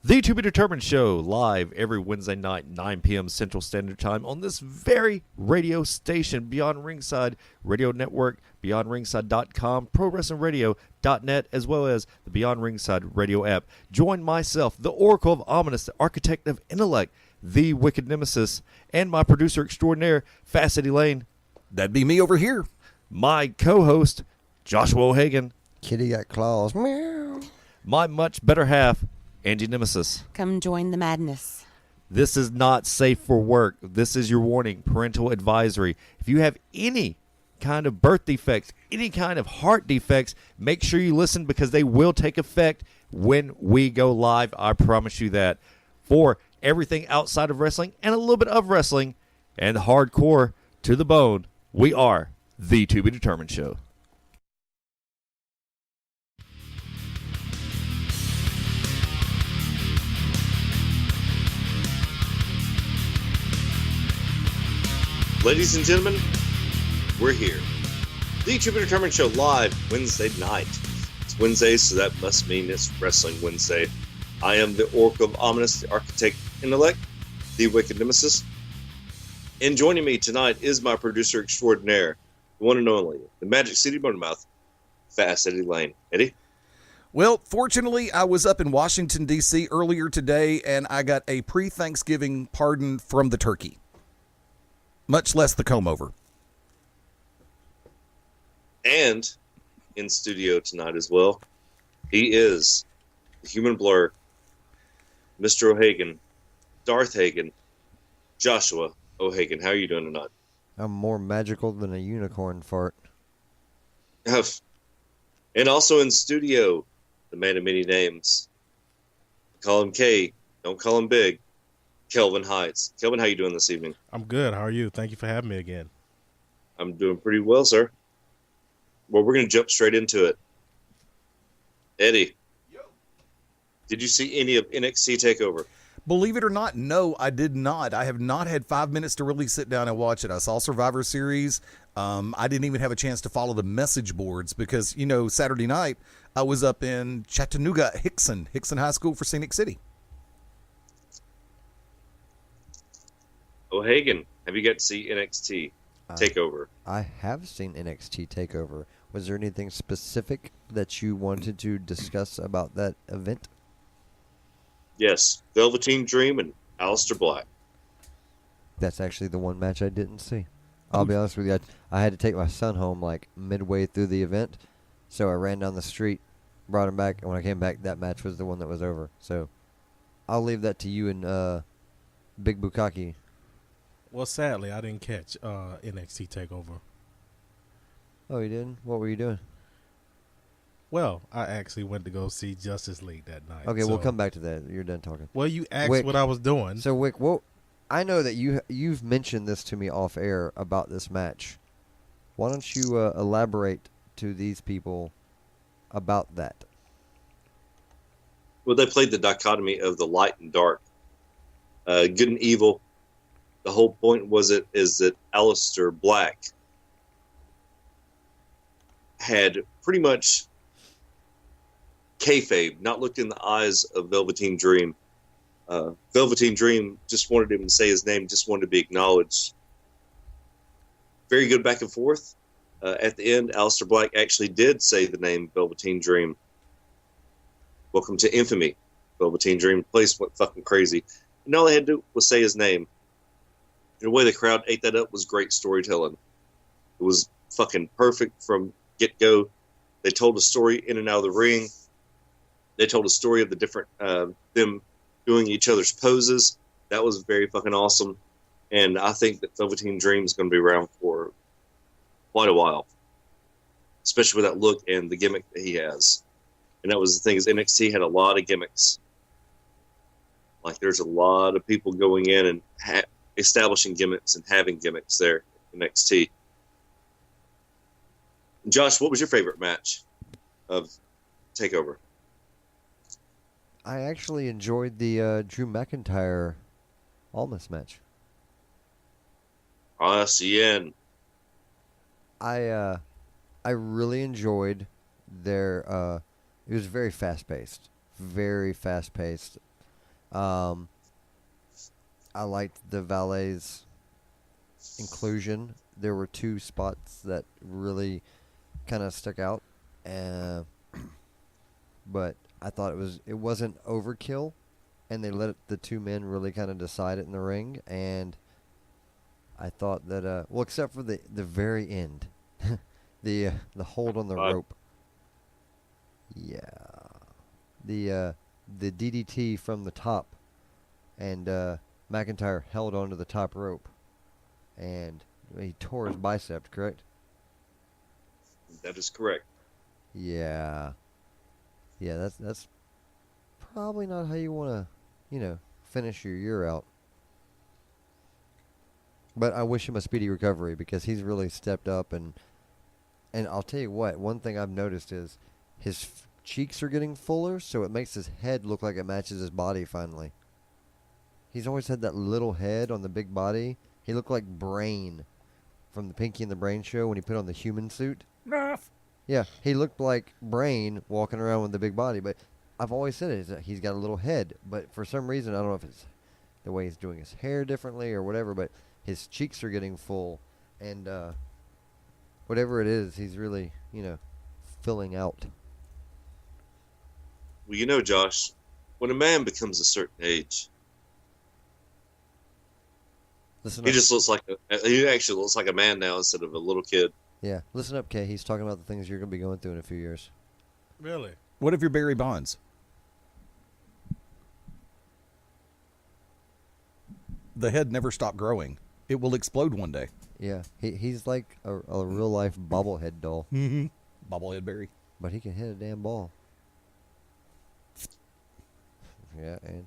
The To Be Determined Show, live every Wednesday night, 9 p.m. Central Standard Time on this very radio station, Beyond Ringside Radio Network, BeyondRingside.com, ProWrestlingRadio.net, as well as the Beyond Ringside Radio app. Join myself, the Oracle of Ominous, the Architect of Intellect, the Wicked Nemesis, and my producer extraordinaire, Fast Eddie Layne. That'd be me over here. My co-host, Joshua O'Hagan. Kitty got claws. Meow. My much better half, Angie Nemesis. Come join the madness. This is not safe for work. This is your warning, parental advisory. If you have any kind of birth defects, any kind of heart defects, make sure you listen because they will take effect when we go live. I promise you that. For everything outside of wrestling and a little bit of wrestling and hardcore to the bone, we are the To Be Determined Show. Ladies and gentlemen, we're here. The To Be Determined Show live Wednesday night. It's Wednesday, so that must mean it's Wrestling Wednesday. I am the Oracle of Ominous, the Architect Intellect, the Wicked Nemesis. And joining me tonight is my producer extraordinaire, the one and only, the Magic City Motormouth, Fast Eddie Layne. Eddie? Well, fortunately, I was up in Washington, D.C. earlier today, and I got a pre-Thanksgiving pardon from the turkey. Much less the comb-over. And in studio tonight as well, he is the human blur, Mr. O'Hagan, Darth Hagan, Joshua O'Hagan. How are you doing tonight? I'm more magical than a unicorn fart. And also in studio, the man of many names. Call him K, don't call him Big. Kelvin Hytes. Kelvin, how you doing this evening? I'm good. How are you? Thank you for having me again. I'm doing pretty well, sir. Well, we're going to jump straight into it. Eddie, did you see any of NXT TakeOver? Believe it or not, no, I did not. I have not had 5 minutes to really sit down and watch it. I saw Survivor Series. I didn't even have a chance to follow the message boards because, you know, Saturday night I was up in Chattanooga, Hickson High School for Scenic City. O'Hagan, have you got to see NXT TakeOver? I have seen NXT TakeOver. Was there anything specific that you wanted to discuss about that event? Yes, Velveteen Dream and Aleister Black. That's actually the one match I didn't see. I'll be honest with you. I had to take my son home like midway through the event, so I ran down the street, brought him back, and when I came back, that match was the one that was over. So I'll leave that to you and Big Bukkake. Well, sadly, I didn't catch NXT TakeOver. Oh, you didn't? What were you doing? Well, I actually went to go see Justice League that night. Okay, we'll come back to that. You're done talking. Well, you asked Wick, what I was doing. So, Wick, I know that you've mentioned this to me off air about this match. Why don't you elaborate to these people about that? Well, they played the dichotomy of the light and dark, good and evil. The whole point is that Aleister Black had pretty much kayfabe, not looked in the eyes of Velveteen Dream. Velveteen Dream just wanted him to say his name, just wanted to be acknowledged. Very good back and forth. At the end, Aleister Black actually did say the name Velveteen Dream. Welcome to infamy. Velveteen Dream. The place went fucking crazy. And all they had to do was say his name. And the way the crowd ate that up was great storytelling. It was fucking perfect from get-go. They told a story in and out of the ring. They told a story of the different, them doing each other's poses. That was very fucking awesome. And I think that Velveteen Dream is going to be around for quite a while. Especially with that look and the gimmick that he has. And that was the thing, is NXT had a lot of gimmicks. Like, there's a lot of people going in and establishing gimmicks and having gimmicks there in NXT. Josh, what was your favorite match of TakeOver? I actually enjoyed the Drew McIntyre Almas match. RCN. I really enjoyed their. It was very fast paced, I liked the valet's inclusion. There were two spots that really kind of stuck out, but I thought it wasn't overkill, and they let the two men really kind of decide it in the ring. And I thought that well, except for the very end, the hold on the rope. Yeah, the DDT from the top, and McIntyre held onto the top rope, and he tore his bicep. Correct? That is correct. Yeah. Yeah, that's probably not how you want to, finish your year out. But I wish him a speedy recovery because he's really stepped up, and I'll tell you what, one thing I've noticed is his cheeks are getting fuller, so it makes his head look like it matches his body finally. He's always had that little head on the big body. He looked like Brain from the Pinky and the Brain show when he put on the human suit. Yeah, he looked like Brain walking around with the big body, but I've always said it, is that he's got a little head, but for some reason, I don't know if it's the way he's doing his hair differently or whatever, but his cheeks are getting full, and whatever it is, he's really, filling out. Well, Josh, when a man becomes a certain age, he actually looks like a man now instead of a little kid. Yeah, listen up, Kay. He's talking about the things you're going to be going through in a few years. Really? What if you're Barry Bonds? The head never stopped growing. It will explode one day. Yeah, he's like a real-life bobblehead doll. Mm-hmm. Bobblehead Barry. But he can hit a damn ball. Yeah, and...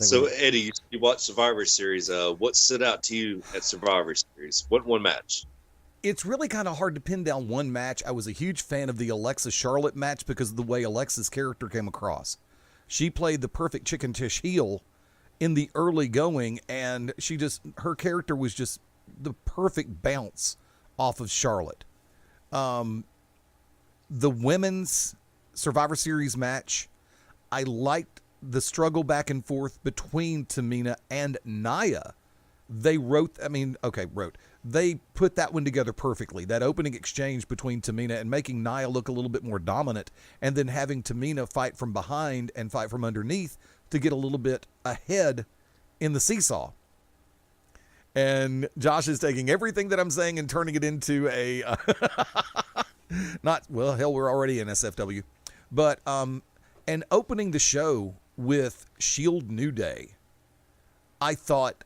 So, Eddie, you watched Survivor Series. What stood out to you at Survivor Series? What one match? It's really kind of hard to pin down one match. I was a huge fan of the Alexa Charlotte match because of the way Alexa's character came across. She played the perfect chicken tish heel in the early going, and her character was just the perfect bounce off of Charlotte. The women's Survivor Series match, I liked the struggle back and forth between Tamina and Nia. They put that one together perfectly. That opening exchange between Tamina and making Nia look a little bit more dominant, and then having Tamina fight from behind and fight from underneath to get a little bit ahead in the seesaw. And Josh is taking everything that I'm saying and turning it into a we're already in SFW. But and opening the show with Shield New Day, I thought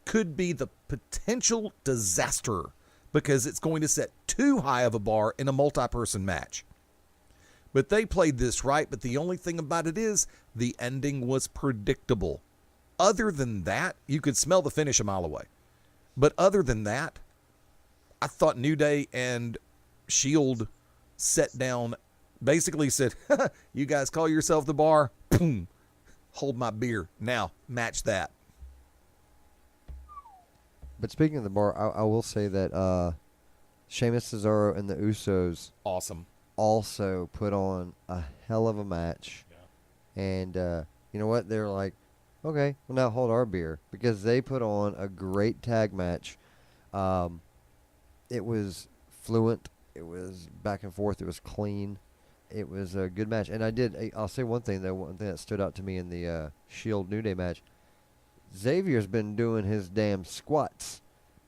could be the potential disaster because it's going to set too high of a bar in a multi-person match. But they played this right, but the only thing about it is the ending was predictable. Other than that, you could smell the finish a mile away. But other than that, I thought New Day and Shield sat down, basically said, you guys call yourself the bar? Boom. Hold my beer. Now, match that. But speaking of the bar, I will say that Sheamus, Cesaro, and the Usos Awesome. also put on a hell of a match. Yeah. And you know what? They're like, okay, well now hold our beer. Because they put on a great tag match. It was fluent. It was back and forth. It was clean. It was a good match. And I'll say one thing, though. One thing that stood out to me in the Shield New Day match. Xavier's been doing his damn squats.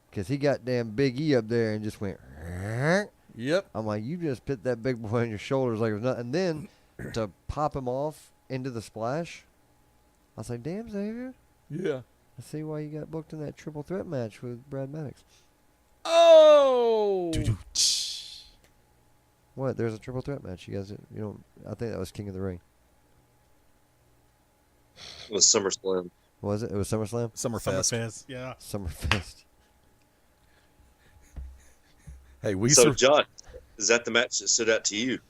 Because he got damn Big E up there and just went... Yep. I'm like, you just put that big boy on your shoulders like it was nothing. And then to pop him off into the splash, I was like, damn, Xavier. Yeah. I see why you got booked in that triple threat match with Brad Maddox. Oh! What? There's a triple threat match. You guys, I think that was King of the Ring. It was SummerSlam. Was it? It was SummerSlam? Summerfest. Yeah. Summerfest. Hey, Josh, is that the match that stood out to you?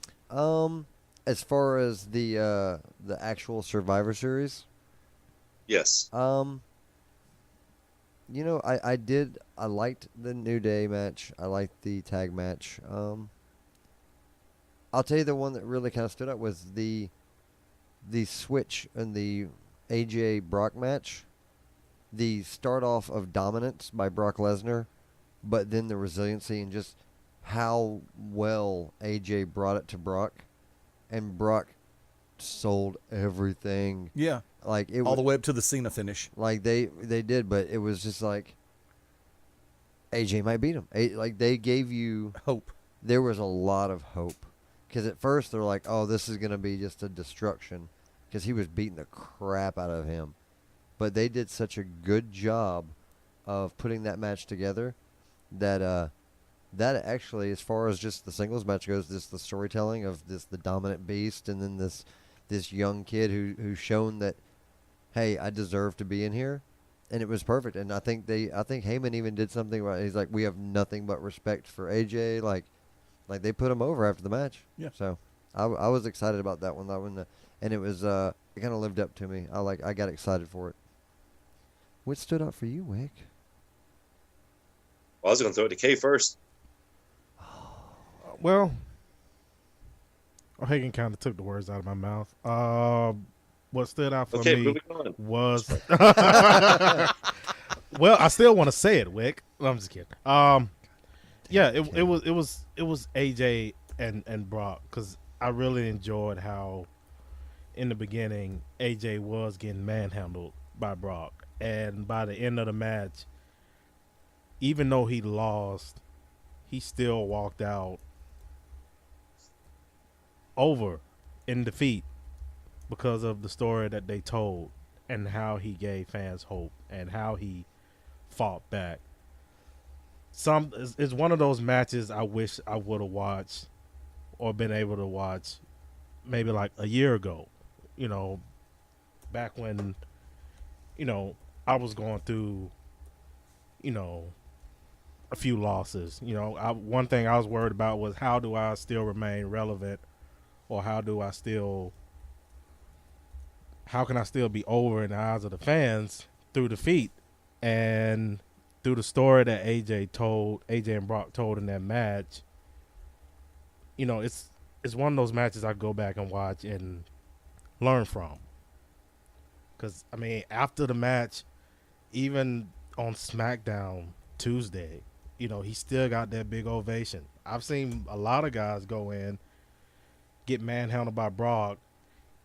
As far as the actual Survivor Series, Yes. I liked the New Day match. I liked the tag match. I'll tell you the one that really kind of stood out was the the switch in the AJ Brock match, the start off of dominance by Brock Lesnar, but then the resiliency and just how well AJ brought it to Brock, and Brock sold everything. Yeah. Like it all the way up to the Cena finish. Like they did, but it was just like AJ might beat him. Like they gave you hope. There was a lot of hope because at first they're like, "Oh, this is gonna be just a destruction," because he was beating the crap out of him. But they did such a good job of putting that match together that that actually, as far as just the singles match goes, just the storytelling of the dominant beast and then this young kid who's shown that, hey, I deserve to be in here, and it was perfect. And I think Heyman even did something right. He's like, we have nothing but respect for AJ. Like they put him over after the match. Yeah. So I was excited about that one. And it was it kind of lived up to me. I got excited for it. What stood out for you, Wick? Well, I was going to throw it to Kay first. Well, Hagen kind of took the words out of my mouth. What stood out for me was well, I still want to say it, Wick. I'm just kidding. Yeah, it was AJ and Brock, because I really enjoyed how in the beginning AJ was getting manhandled by Brock, and by the end of the match, even though he lost, he still walked out over in defeat because of the story that they told and how he gave fans hope and how he fought back. It's one of those matches I wish I would have watched or been able to watch maybe like a year ago, back when, I was going through, a few losses. One thing I was worried about was, how do I still remain relevant, or how can I still be over in the eyes of the fans through defeat? And through the story that AJ and Brock told in that match, it's one of those matches I go back and watch and learn from. Because, after the match, even on SmackDown Tuesday, he still got that big ovation. I've seen a lot of guys go in, get manhandled by Brock,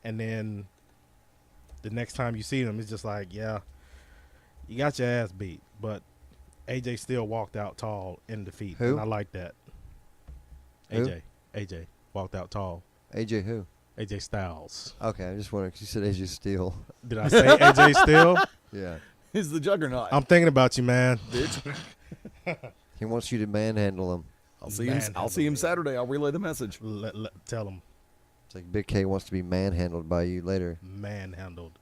and then the next time you see them, it's just like, yeah, you got your ass beat. But AJ still walked out tall in defeat. Who? And I like that. AJ walked out tall. AJ who? AJ Styles. Okay, I just wondering, 'cause you said AJ Steele. Did I say AJ Steele? Yeah. He's the juggernaut. I'm thinking about you, man. Bitch. He wants you to manhandle him. I'll see him Saturday. I'll relay the message. Tell him. It's like Big K wants to be manhandled by you later. Manhandled.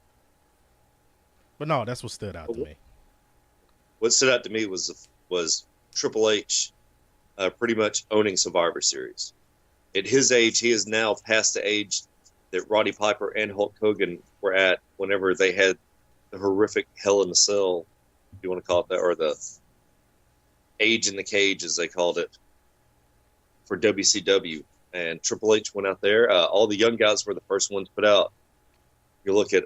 But no, that's what stood out to me. What stood out to me was Triple H pretty much owning Survivor Series. At his age, he is now past the age that Roddy Piper and Hulk Hogan were at whenever they had the horrific Hell in a Cell, if you want to call it that, or the Age in the Cage, as they called it, for WCW. And Triple H went out there. All the young guys were the first ones put out. You look at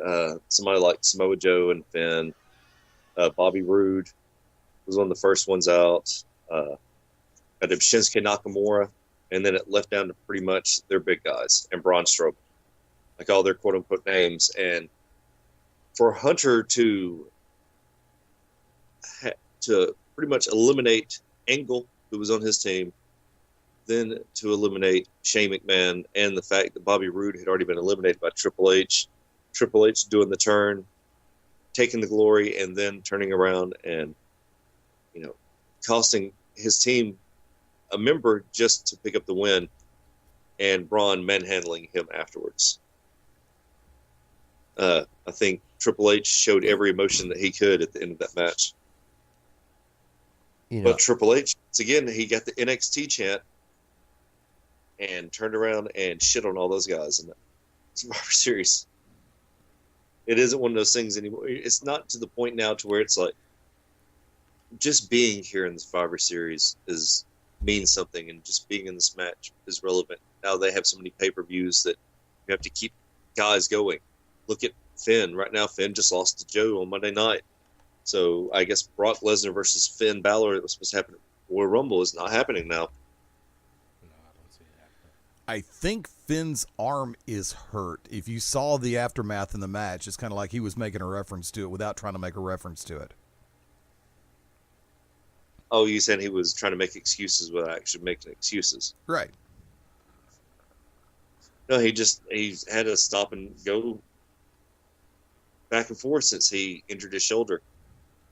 somebody like Samoa Joe and Finn. Bobby Roode was one of the first ones out. Got Shinsuke Nakamura. And then it left down to pretty much their big guys and Braun Strowman, like all their quote-unquote names. And for Hunter to pretty much eliminate Angle, who was on his team, then to eliminate Shane McMahon, and the fact that Bobby Roode had already been eliminated by Triple H doing the turn, taking the glory, and then turning around and, costing his team a member just to pick up the win, and Braun manhandling him afterwards. I think Triple H showed every emotion that he could at the end of that match. But Triple H, once again, he got the NXT chant and turned around and shit on all those guys in the Survivor Series. It isn't one of those things anymore. It's not to the point now to where it's like, just being here in the Survivor Series means something, and just being in this match is relevant. Now they have so many pay-per-views that you have to keep guys going. Look at Finn. Right now, Finn just lost to Joe on Monday night. So I guess Brock Lesnar versus Finn Balor that was supposed to happen at Royal Rumble is not happening now. No, I don't see it happening. I think Finn's arm is hurt. If you saw the aftermath in the match, it's kind of like he was making a reference to it without trying to make a reference to it. Oh, you said he was trying to make excuses without actually making excuses. Right. No, he had to stop and go back and forth since he injured his shoulder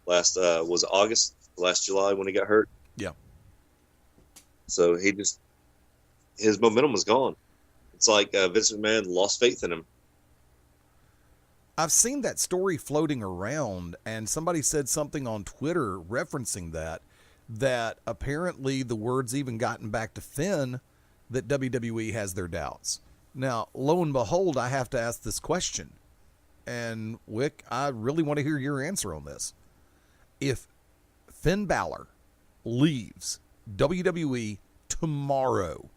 last was it August, last July when he got hurt. Yeah. So his momentum was gone. It's like Vince McMahon lost faith in him. I've seen that story floating around, and somebody said something on Twitter referencing that apparently the word's even gotten back to Finn that WWE has their doubts. Now, lo and behold, I have to ask this question. And, Wick, I really want to hear your answer on this. If Finn Balor leaves WWE tomorrow,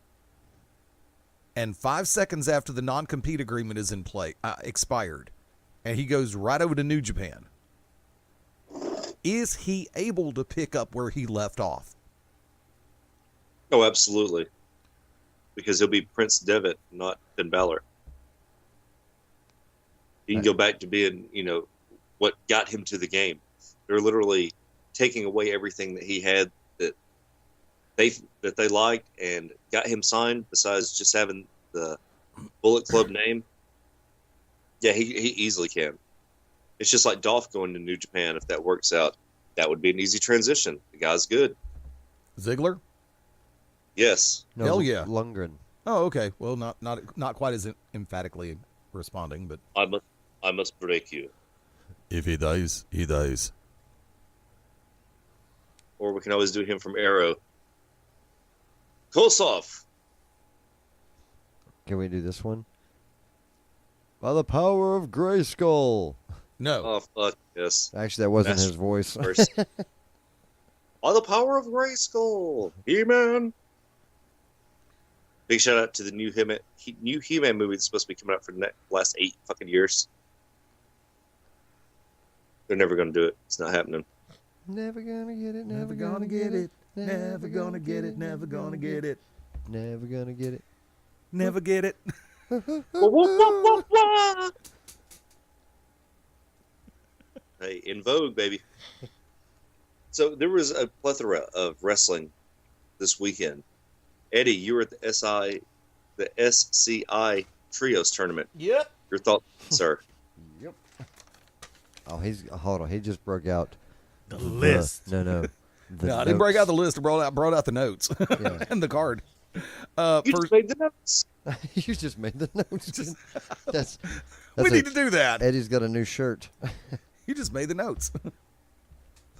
and 5 seconds after the non-compete agreement is in play, expired, and he goes right over to New Japan, is he able to pick up where he left off? Oh, absolutely. Because he'll be Prince Devitt, not Finn Balor. He can go back to being, what got him to the game. They're literally taking away everything that he had that they liked and got him signed. Besides just having the Bullet Club name, yeah, he easily can. It's just like Dolph going to New Japan. If that works out, that would be an easy transition. The guy's good. Ziggler? Yes. No, Hell yeah. Lundgren. Oh, okay. Well, not quite as emphatically responding, but I must break you. if he dies, he dies. Or we can always do him from Arrow. Kosov. Can we do this one? By the power of Grayskull. No. Oh, fuck, yes. Actually, that wasn't Master his voice. First. By the power of Grayskull. He-Man. Big shout out to the new He-Man movie that's supposed to be coming out for the last 8 fucking years. They're never going to do it. It's not happening. Never gonna get it. Never gonna get it. Never gonna get it. Never gonna get it. Never gonna get it. Never get it. Hey, in vogue, baby. So there was a plethora of wrestling this weekend. Eddie, you were at the SCI Trios tournament. Yep. Your thoughts, sir? Yep. Oh, hold on. He just broke out The list. No. No, I didn't break out the list. I brought out the notes Yeah. and the card. You just made the notes. You just made the notes. That's We need to do that. Eddie's got a new shirt. You just made the notes.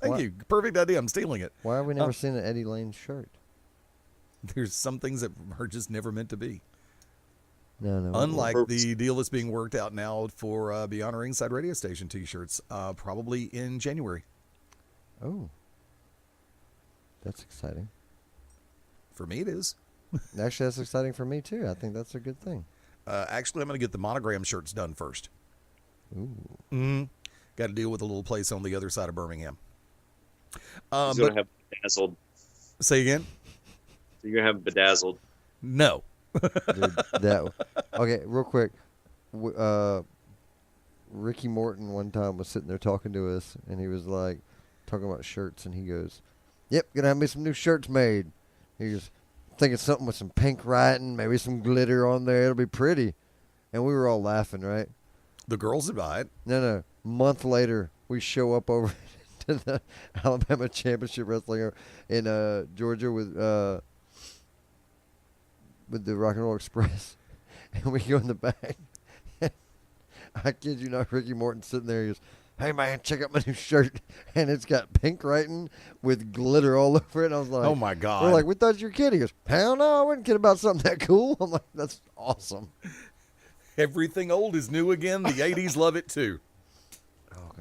Thank What? you. Perfect idea. I'm stealing it. Why have we never seen an Eddie Layne shirt? There's some things that are just never meant to be. No. Unlike the deal that's being worked out now for Beyond our Ringside Radio Station T-shirts, probably in January. Oh. That's exciting. For me, it is. Actually, that's exciting for me, too. I think that's a good thing. Actually, I'm going to get the monogram shirts done first. Ooh. Got to deal with a little place on the other side of Birmingham. He's But going to have bedazzled. say again? You're going to have bedazzled. No. Dude, okay, real quick. Ricky Morton one time was sitting there talking to us, and he was like, talking about shirts, and he goes, "Yep, gonna have me some new shirts made." He was thinking something with some pink writing, maybe some glitter on there. It'll be pretty. And we were all laughing, right? The girls would buy it. No. Month later, we show up over to the Alabama Championship Wrestling in Georgia with the Rock and Roll Express, and we go in the back. I kid you not, Ricky Morton sitting there. He goes, "Hey man, check out my new shirt," and it's got pink writing with glitter all over it. And I was like, Oh my God. We're like, "We thought you were kidding." He goes, "Hell no, I wasn't kidding about something that cool." I'm like, "That's awesome." Everything old is new again. The 80s love it too. Oh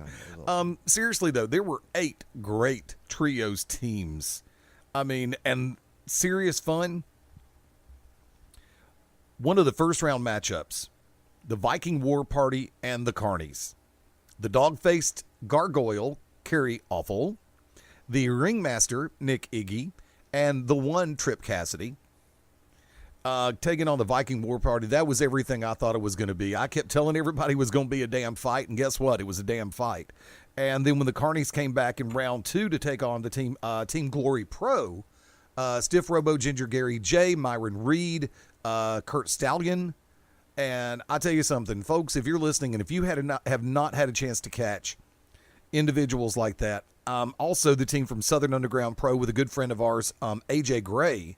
God. Seriously though, there were 8 great trios teams. I mean, and serious fun. One of the first round matchups the Viking War Party, and the Carnies. The dog-faced gargoyle, Carrie Awful, the ringmaster, Nick Iggy, and the one, Trip Cassidy. Taking on the Viking War Party, that was everything I thought it was going to be. I kept telling everybody it was going to be a damn fight, and guess what? It was a damn fight. And then when the Carnies came back in round 2 to take on the Team Glory Pro, Stiff Robo, Ginger Gary J, Myron Reed, Kurt Stallion. And I tell you something, folks, if you're listening and if you have not had a chance to catch individuals like that, also the team from Southern Underground Pro with a good friend of ours, AJ Gray,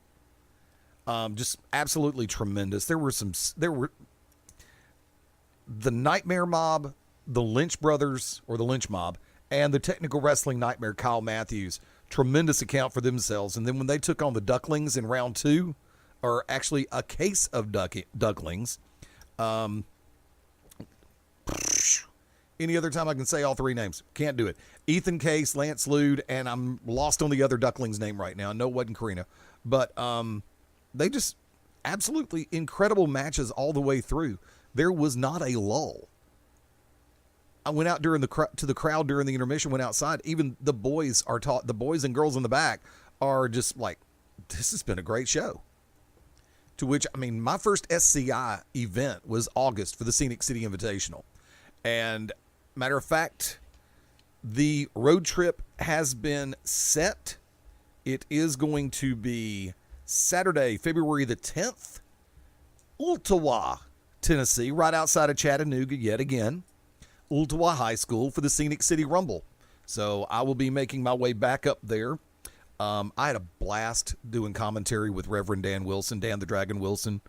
just absolutely tremendous. There were the Nightmare Mob, the Lynch Brothers, or the Lynch Mob, and the Technical Wrestling Nightmare, Kyle Matthews. Tremendous account for themselves. And then when they took on the Ducklings in round 2, or actually a case of Ducklings, any other time I can say all 3 names. Can't do it. Ethan Case, Lance Lude, and I'm lost on the other Ducklings name right now. I know it wasn't Karina. But they just absolutely incredible matches all the way through. There was not a lull. I went out during to the crowd during the intermission, went outside. Even the boys the boys and girls in the back are just like, this has been a great show. To which, I mean, my first SCI event was August for the Scenic City Invitational. And matter of fact, the road trip has been set. It is going to be Saturday, February the 10th, Ooltewah, Tennessee, right outside of Chattanooga yet again. Ooltewah High School for the Scenic City Rumble. So I will be making my way back up there. I had a blast doing commentary with Reverend Dan Wilson, Dan the Dragon Wilson.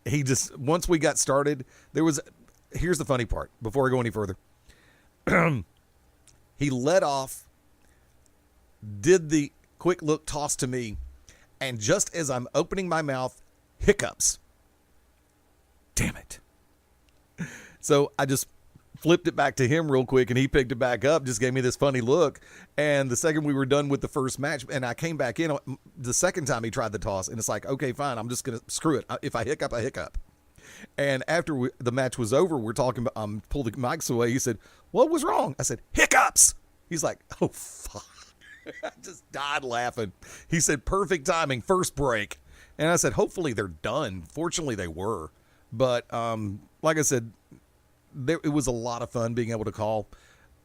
He just, once we got started, here's the funny part before I go any further. He led off, did the quick look toss to me, and just as I'm opening my mouth, hiccups. Damn it. So I just flipped it back to him real quick, and he picked it back up, just gave me this funny look. And the second we were done with the first match, and I came back in the second time he tried the toss, and it's like, okay, fine, I'm just going to screw it. If I hiccup, I hiccup. And after the match was over, we're talking about, pulled the mics away. He said, what was wrong? I said, hiccups. He's like, oh, fuck. I just died laughing. He said, perfect timing, first break. And I said, hopefully they're done. Fortunately, they were. But like I said, it was a lot of fun being able to call.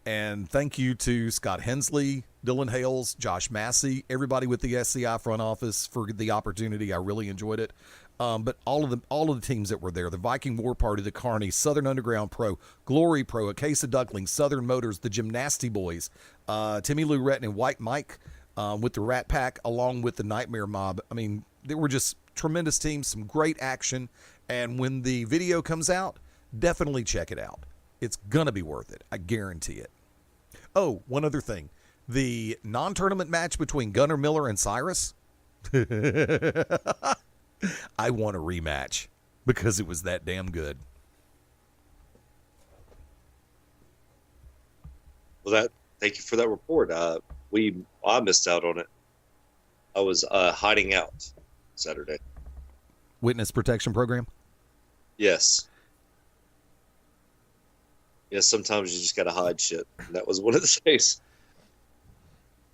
And thank you to Scott Hensley, Dylan Hales, Josh Massey, everybody with the SCI front office for the opportunity. I really enjoyed it. But all of the teams that were there, the Viking War Party, the Carney, Southern Underground Pro, Glory Pro, A Case of Ducklings, Southern Motors, the Gymnasty Boys, Timmy Lou Retton and White Mike with the Rat Pack, along with the Nightmare Mob. I mean, they were just tremendous teams, some great action. And when the video comes out, definitely check it out. It's going to be worth it. I guarantee it. Oh, one other thing. The non-tournament match between Gunnar Miller and Cyrus. I want a rematch because it was that damn good. Well, thank you for that report. I missed out on it. I was hiding out Saturday. Witness protection program? Yes. Yes, sometimes you just got to hide shit. And that was one of the days.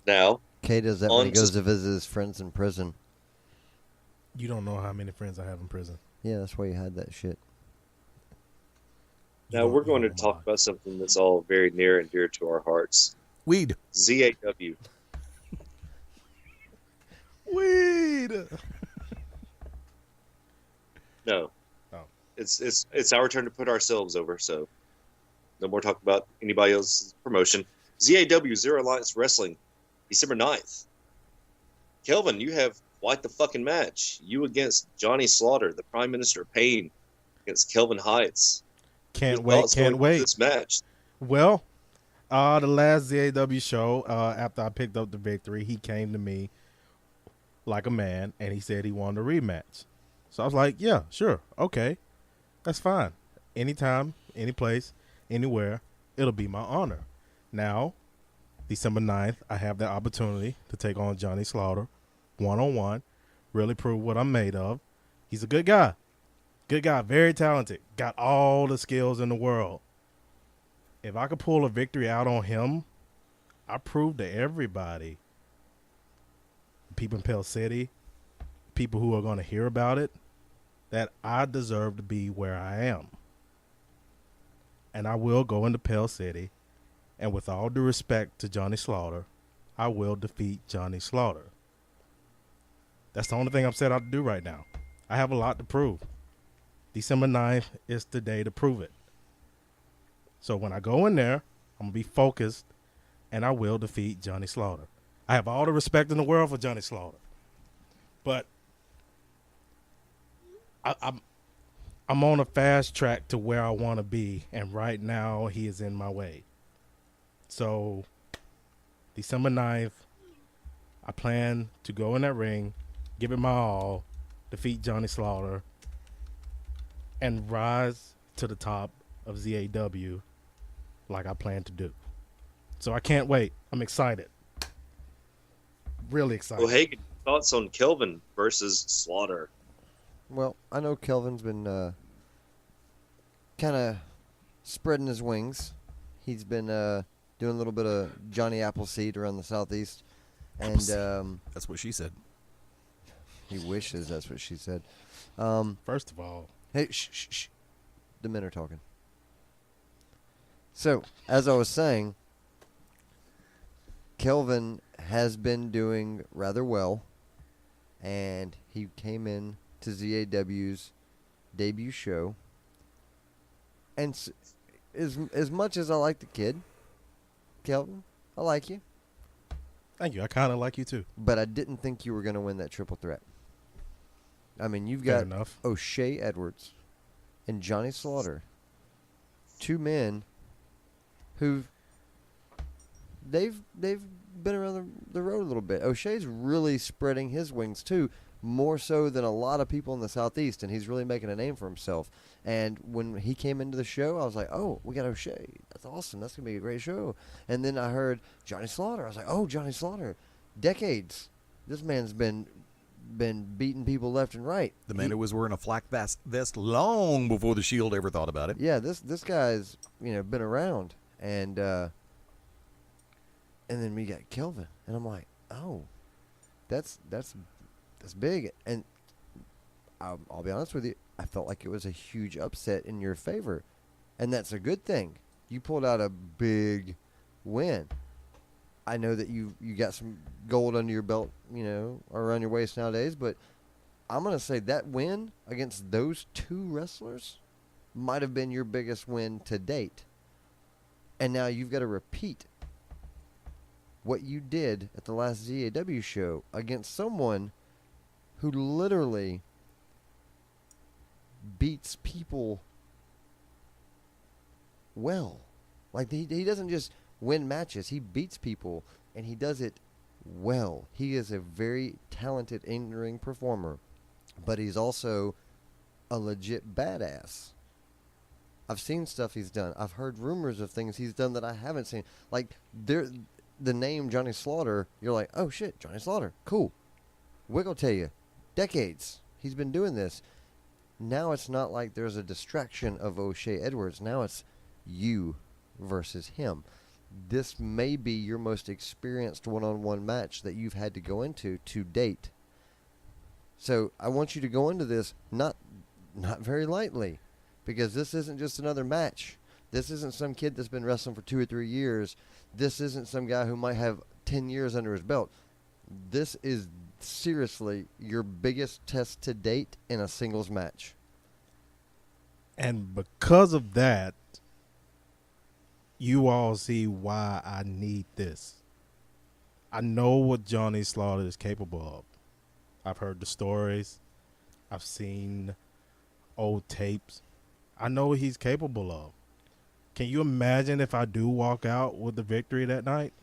Now, Kay does that when he goes to visit his friends in prison. You don't know how many friends I have in prison. Yeah, that's why you hide that shit. Now we're going to talk about something that's all very near and dear to our hearts. Weed. ZAW. Weed. No. Oh. It's our turn to put ourselves over, so no more talk about anybody else's promotion. ZAW, Zero Alliance Wrestling, December 9th. Kelvin, you have quite the fucking match. You against Johnny Slaughter, the Prime Minister of Pain, against Kelvin Hytes. Can't wait. This match. Well, the last ZAW show, after I picked up the victory, he came to me like a man, and he said he wanted a rematch. So I was like, yeah, sure, okay, that's fine. Anytime, any place, anywhere, it'll be my honor. Now, December 9th, I have the opportunity to take on Johnny Slaughter one-on-one, really prove what I'm made of. He's a good guy. Good guy, very talented. Got all the skills in the world. If I could pull a victory out on him, I proved to everybody, people in Pell City, people who are going to hear about it, that I deserve to be where I am. And I will go into Pell City, and with all due respect to Johnny Slaughter, I will defeat Johnny Slaughter. That's the only thing I'm set out to do right now. I have a lot to prove. December 9th is the day to prove it. So when I go in there, I'm going to be focused, and I will defeat Johnny Slaughter. I have all the respect in the world for Johnny Slaughter. But I'm on a fast track to where I want to be, and right now he is in my way. So December 9th, I plan to go in that ring, give it my all, defeat Johnny Slaughter, and rise to the top of ZAW like I plan to do. So I can't wait. I'm excited. Really excited. Well, Hagen, thoughts on Kelvin versus Slaughter? Well, I know Kelvin's been kind of spreading his wings. He's been doing a little bit of Johnny Appleseed around the Southeast. And that's what she said. He wishes that's what she said. First of all, hey, shh. The men are talking. So, as I was saying, Kelvin has been doing rather well, and he came in to ZAW's debut show. And as much as I like the kid, Kelvin, I like you. Thank you. I kind of like you too. But I didn't think you were going to win that triple threat. I mean, you've Fair got enough. O'Shea Edwards and Johnny Slaughter, two men who they've been around the road a little bit. O'Shea's really spreading his wings too, more so than a lot of people in the Southeast, and he's really making a name for himself. And when he came into the show, I was like, oh, we got O'Shea. That's awesome. That's going to be a great show. And then I heard Johnny Slaughter. I was like, oh, Johnny Slaughter. Decades. This man's been beating people left and right. The man who was wearing a flak vest long before the Shield ever thought about it. Yeah, this guy's been around, and then we got Kelvin, and I'm like, oh, that's big. And I'll be honest with you, I felt like it was a huge upset in your favor, and that's a good thing. You pulled out a big win. I know that you got some gold under your belt, around your waist nowadays, but I'm going to say that win against those two wrestlers might have been your biggest win to date. And now you've got to repeat what you did at the last ZAW show against someone who literally beats people well. Like, he doesn't just win matches. He beats people, and he does it well. He is a very talented in-ring performer, but he's also a legit badass. I've seen stuff he's done. I've heard rumors of things he's done that I haven't seen. Like, the name Johnny Slaughter, you're like, oh, shit, Johnny Slaughter. Cool. Wiggle tell you, decades he's been doing this. Now it's not like there's a distraction of O'Shea Edwards. Now it's you versus him. This may be your most experienced one-on-one match that you've had to go into to date. So I want you to go into this not very lightly, because this isn't just another match. This isn't some kid that's been wrestling for 2 or 3 years. This isn't some guy who might have 10 years under his belt. This is seriously your biggest test to date in a singles match. And because of that, you all see why I need this. I know what Johnny Slaughter is capable of. I've heard the stories. I've seen old tapes. I know what he's capable of. Can you imagine if I do walk out with the victory that night?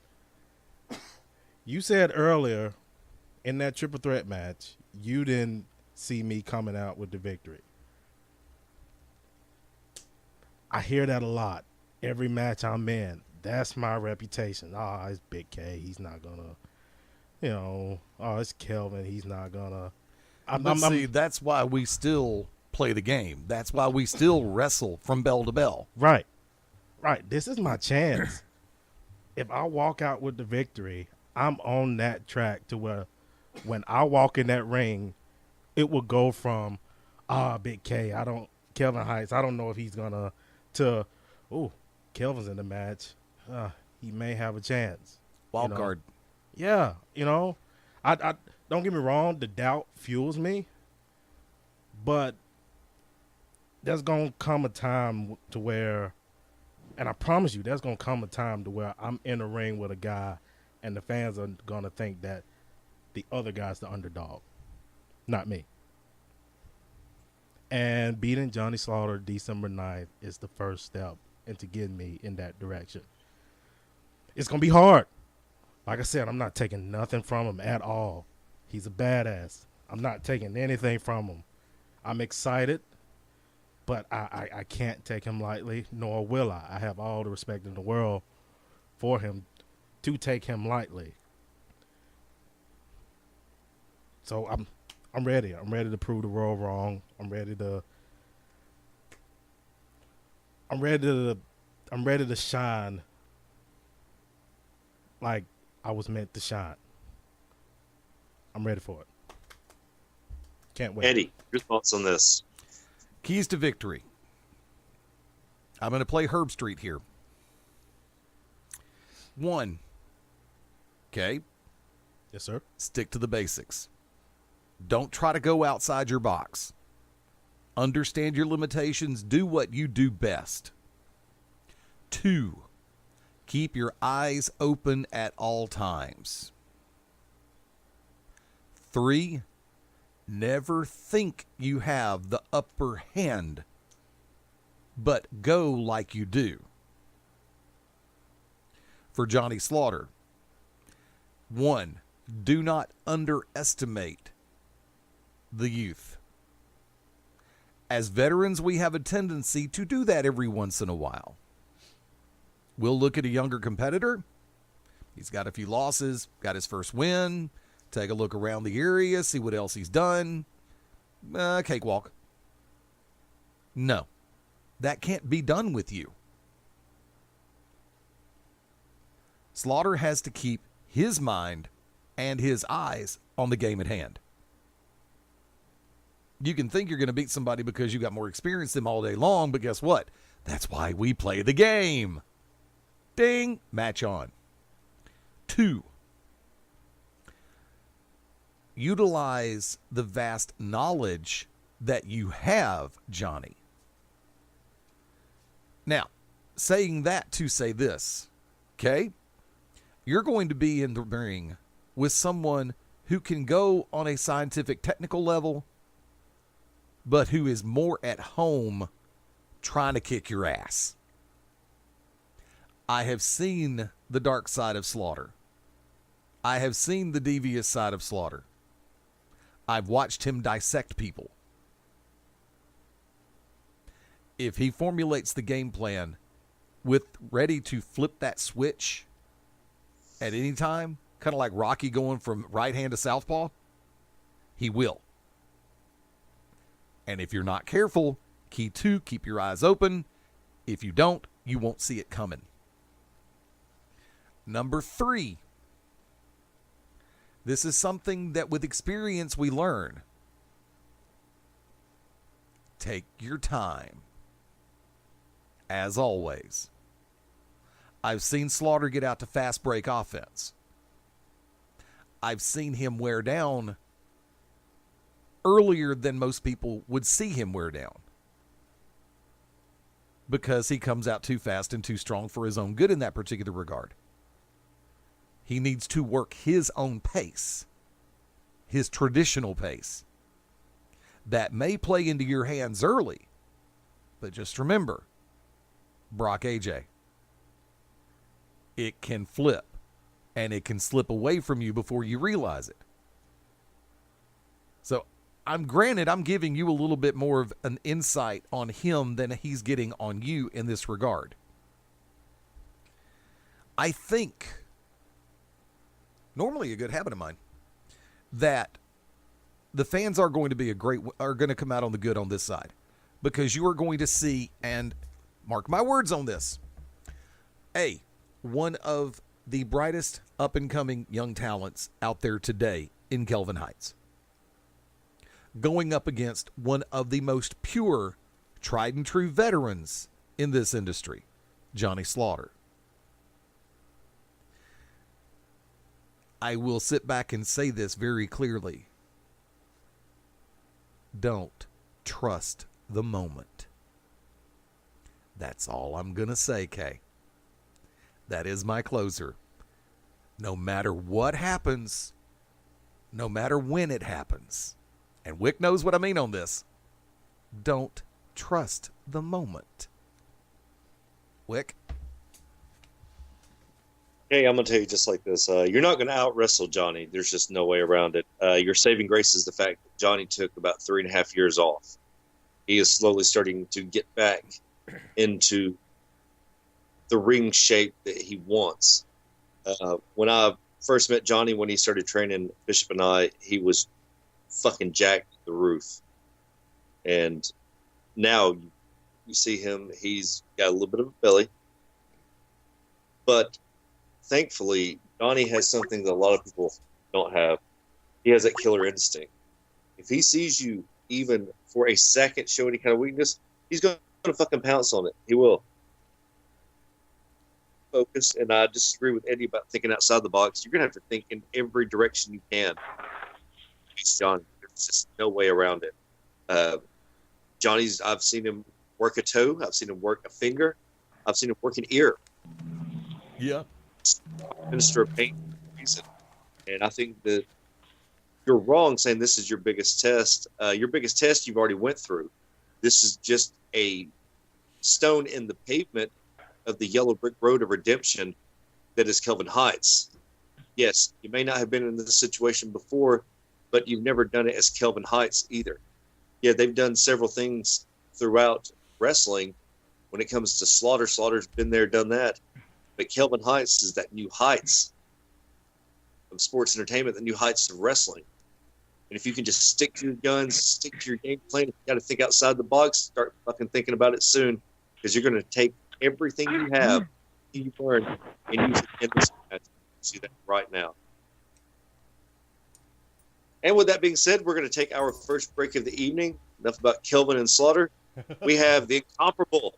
You said earlier in that triple threat match, you didn't see me coming out with the victory. I hear that a lot. Every match I'm in, that's my reputation. It's Big K. He's not gonna, it's Kelvin. He's not gonna. See, that's why we still play the game. That's why we still wrestle from bell to bell. Right. This is my chance. If I walk out with the victory, I'm on that track to where when I walk in that ring, it will go from, Big K, Kelvin Hytes, I don't know if he's gonna, to, Kelvin's in the match. He may have a chance. Wild card. Yeah, I don't get me wrong, the doubt fuels me, but there's gonna come a time to where, and I promise you, there's gonna come a time to where I'm in a ring with a guy, and the fans are gonna think that the other guy's the underdog, not me. And beating Johnny Slaughter December 9th is the first step into getting me in that direction. It's going to be hard. Like I said, I'm not taking nothing from him at all. He's a badass. I'm not taking anything from him. I'm excited, but I can't take him lightly, nor will I. I have all the respect in the world for him to take him lightly. So I'm ready. I'm ready to prove the world wrong. I'm ready to shine like I was meant to shine. I'm ready for it. Can't wait. Eddie, your thoughts on this? Keys to victory. I'm going to play Herb Street here. 1. Okay. Yes, sir. Stick to the basics. Don't try to go outside your box. Understand your limitations. Do what you do best. 2. Keep your eyes open at all times. 3. Never think you have the upper hand, but go like you do. For Johnny Slaughter, 1. Do not underestimate the youth. As veterans, we have a tendency to do that every once in a while. We'll look at a younger competitor. He's got a few losses, got his first win, take a look around the area, see what else he's done. Cakewalk. No, that can't be done with you. Slaughter has to keep his mind and his eyes on the game at hand. You can think you're going to beat somebody because you got more experience than them all day long, but guess what? That's why we play the game. Ding, match on. 2, utilize the vast knowledge that you have, Johnny. Now, saying that to say this, okay? You're going to be in the ring with someone who can go on a scientific, technical level, but who is more at home trying to kick your ass. I have seen the dark side of Slaughter. I have seen the devious side of Slaughter. I've watched him dissect people. If he formulates the game plan with ready to flip that switch at any time, kind of like Rocky going from right hand to southpaw, he will. And if you're not careful, key 2, keep your eyes open. If you don't, you won't see it coming. Number 3. This is something that with experience we learn. Take your time. As always. I've seen Slaughter get out to fast break offense. I've seen him wear down earlier than most people would see him wear down. Because he comes out too fast and too strong for his own good in that particular regard. He needs to work his own pace, his traditional pace. That may play into your hands early, but just remember, Brock AJ, it can flip, and it can slip away from you before you realize it. So, I'm giving you a little bit more of an insight on him than he's getting on you in this regard. I think, normally a good habit of mine, that the fans are going to come out on the good on this side, because you are going to see, and mark my words on this, one of the brightest up-and-coming young talents out there today in Kelvin Hytes, going up against one of the most pure, tried-and-true veterans in this industry, Johnny Slaughter. I will sit back and say this very clearly. Don't trust the moment. That's all I'm going to say, Kay. That is my closer. No matter what happens, no matter when it happens, and Wick knows what I mean on this, don't trust the moment. Wick? Hey, I'm going to tell you just like this. You're not going to out-wrestle Johnny. There's just no way around it. Your saving grace is the fact that Johnny took about 3.5 years off. He is slowly starting to get back into the ring shape that he wants. When I first met Johnny, when he started training Bishop and I, he was fucking jacked to the roof. And now you see him, he's got a little bit of a belly. But thankfully, Johnny has something that a lot of people don't have. He has that killer instinct. If he sees you even for a second show any kind of weakness, he's going to fucking pounce on it. He will. Focus, and I disagree with Eddie about thinking outside the box. You're going to have to think in every direction you can. Johnny, there's just no way around it. Johnny's, I've seen him work a toe. I've seen him work a finger. I've seen him work an ear. Yeah. Minister of pain for a reason. And I think that you're wrong saying this is your biggest test. Your biggest test you've already went through. This is just a stone in the pavement of the yellow brick road of redemption that is Kelvin Hytes. Yes, you may not have been in this situation before, but you've never done it as Kelvin Hytes either. Yeah, they've done several things throughout wrestling. When it comes to Slaughter, Slaughter's been there, done that. But Kelvin Hytes is that new heights of sports entertainment, the new heights of wrestling. And if you can just stick to your guns, stick to your game plan, you got to think outside the box, start fucking thinking about it soon, because you're going to take everything you have, you learn, and use it in this match. See that right now. And with that being said, we're going to take our first break of the evening. Enough about Kelvin and Slaughter. We have the incomparable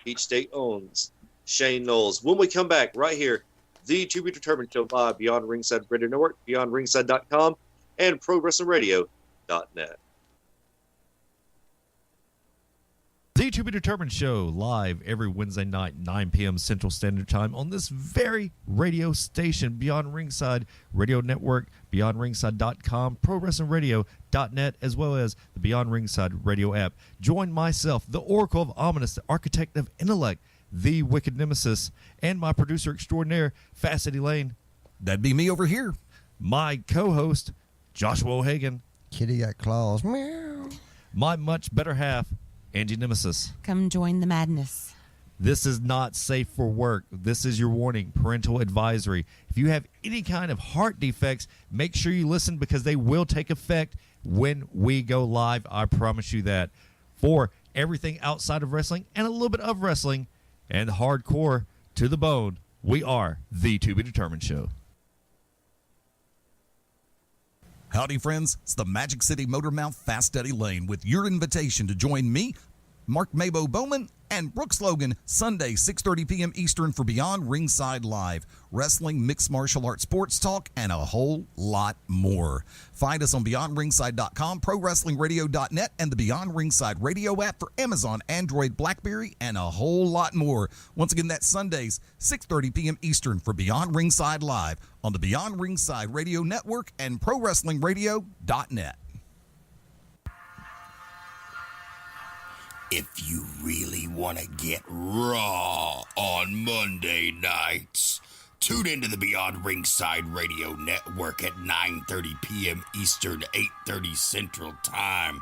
Peachstate owns Shane Noles. When we come back, right here, the To Be Determined Show live Beyond Ringside Radio Network, BeyondRingside.com, and ProWrestlingRadio.net. The To Be Determined Show live every Wednesday night, 9 p.m. Central Standard Time on this very radio station, Beyond Ringside Radio Network, BeyondRingside.com, ProWrestlingRadio.net, as well as the Beyond Ringside Radio app. Join myself, the Oracle of Ominous, the Architect of Intellect, the Wicked Nemesis, and my producer extraordinaire, Fast Eddie Layne. That'd be me over here. My co-host, Joshua O'Hagan. Kitty got claws. Meow. My much better half, Angie Nemesis. Come join the madness. This is not safe for work. This is your warning, parental advisory. If you have any kind of heart defects, make sure you listen, because they will take effect when we go live. I promise you that. For everything outside of wrestling and a little bit of wrestling and hardcore to the bone, we are the To Be Determined Show. Howdy, friends. It's the Magic City Motor Mouth Fast Eddie Layne with your invitation to join me, Mark Mabo Bowman, and Brooks Logan Sunday, 6:30 p.m. Eastern for Beyond Ringside Live. Wrestling, mixed martial arts, sports talk, and a whole lot more. Find us on BeyondRingside.com, ProWrestlingRadio.net, and the Beyond Ringside Radio app for Amazon, Android, BlackBerry, and a whole lot more. Once again, that's Sundays, 6:30 p.m. Eastern for Beyond Ringside Live on the Beyond Ringside Radio Network and ProWrestlingRadio.net. If you really want to get raw on Monday nights, tune into the Beyond Ringside Radio Network at 9:30 p.m. Eastern, 8:30 Central Time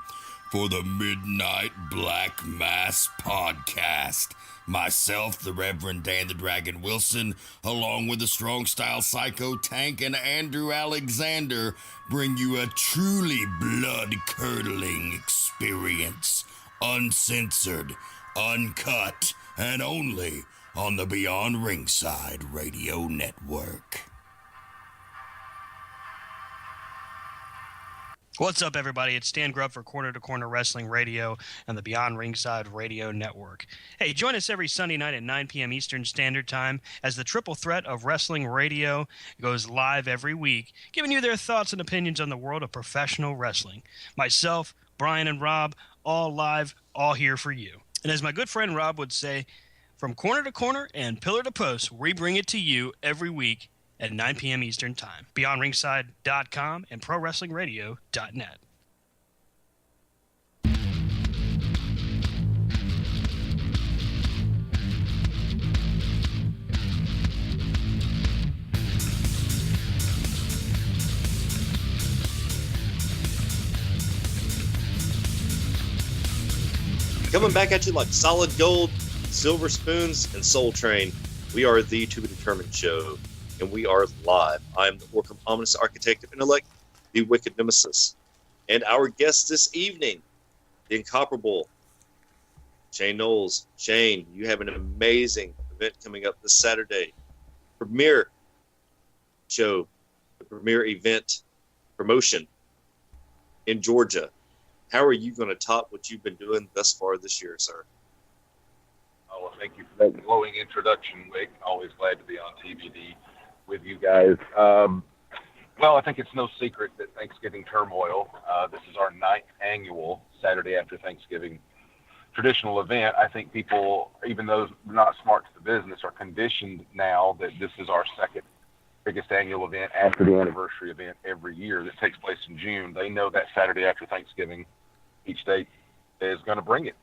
for the Midnight Black Mass Podcast. Myself, the Reverend Dan the Dragon Wilson, along with the Strong Style Psycho Tank and Andrew Alexander, bring you a truly blood-curdling experience. Uncensored, uncut, and only on the Beyond Ringside Radio Network. What's up, everybody? It's Stan Grubb for Corner to Corner Wrestling Radio and the Beyond Ringside Radio Network. Hey, join us every Sunday night at 9 p.m. Eastern Standard Time as the triple threat of wrestling radio goes live every week, giving you their thoughts and opinions on the world of professional wrestling. Myself, Brian, and Rob, all live, all here for you. And as my good friend Rob would say, from corner to corner and pillar to post, we bring it to you every week at 9 p.m. Eastern Time. BeyondRingside.com and ProWrestlingRadio.net. Coming back at you like solid gold, silver spoons, and Soul Train. We are the To Be Determined show, and we are live. I'm the Orcam Ominous Architect of Intellect, the Wicked Nemesis. And our guest this evening, the incomparable Shane Noles. Shane, you have an amazing event coming up this Saturday. Premiere show, the premiere event promotion in Georgia. How are you going to top what you've been doing thus far this year, sir? Oh, well, thank you for that glowing introduction, Wick. Always glad to be on TBD with you guys. Well, I think it's no secret that Thanksgiving Turmoil, this is our 9th annual Saturday after Thanksgiving traditional event. I think people, even those not smart to the business, are conditioned now that this is our second biggest annual event after the anniversary event every year that takes place in June. They know that Saturday after Thanksgiving, Peachstate is going to bring it.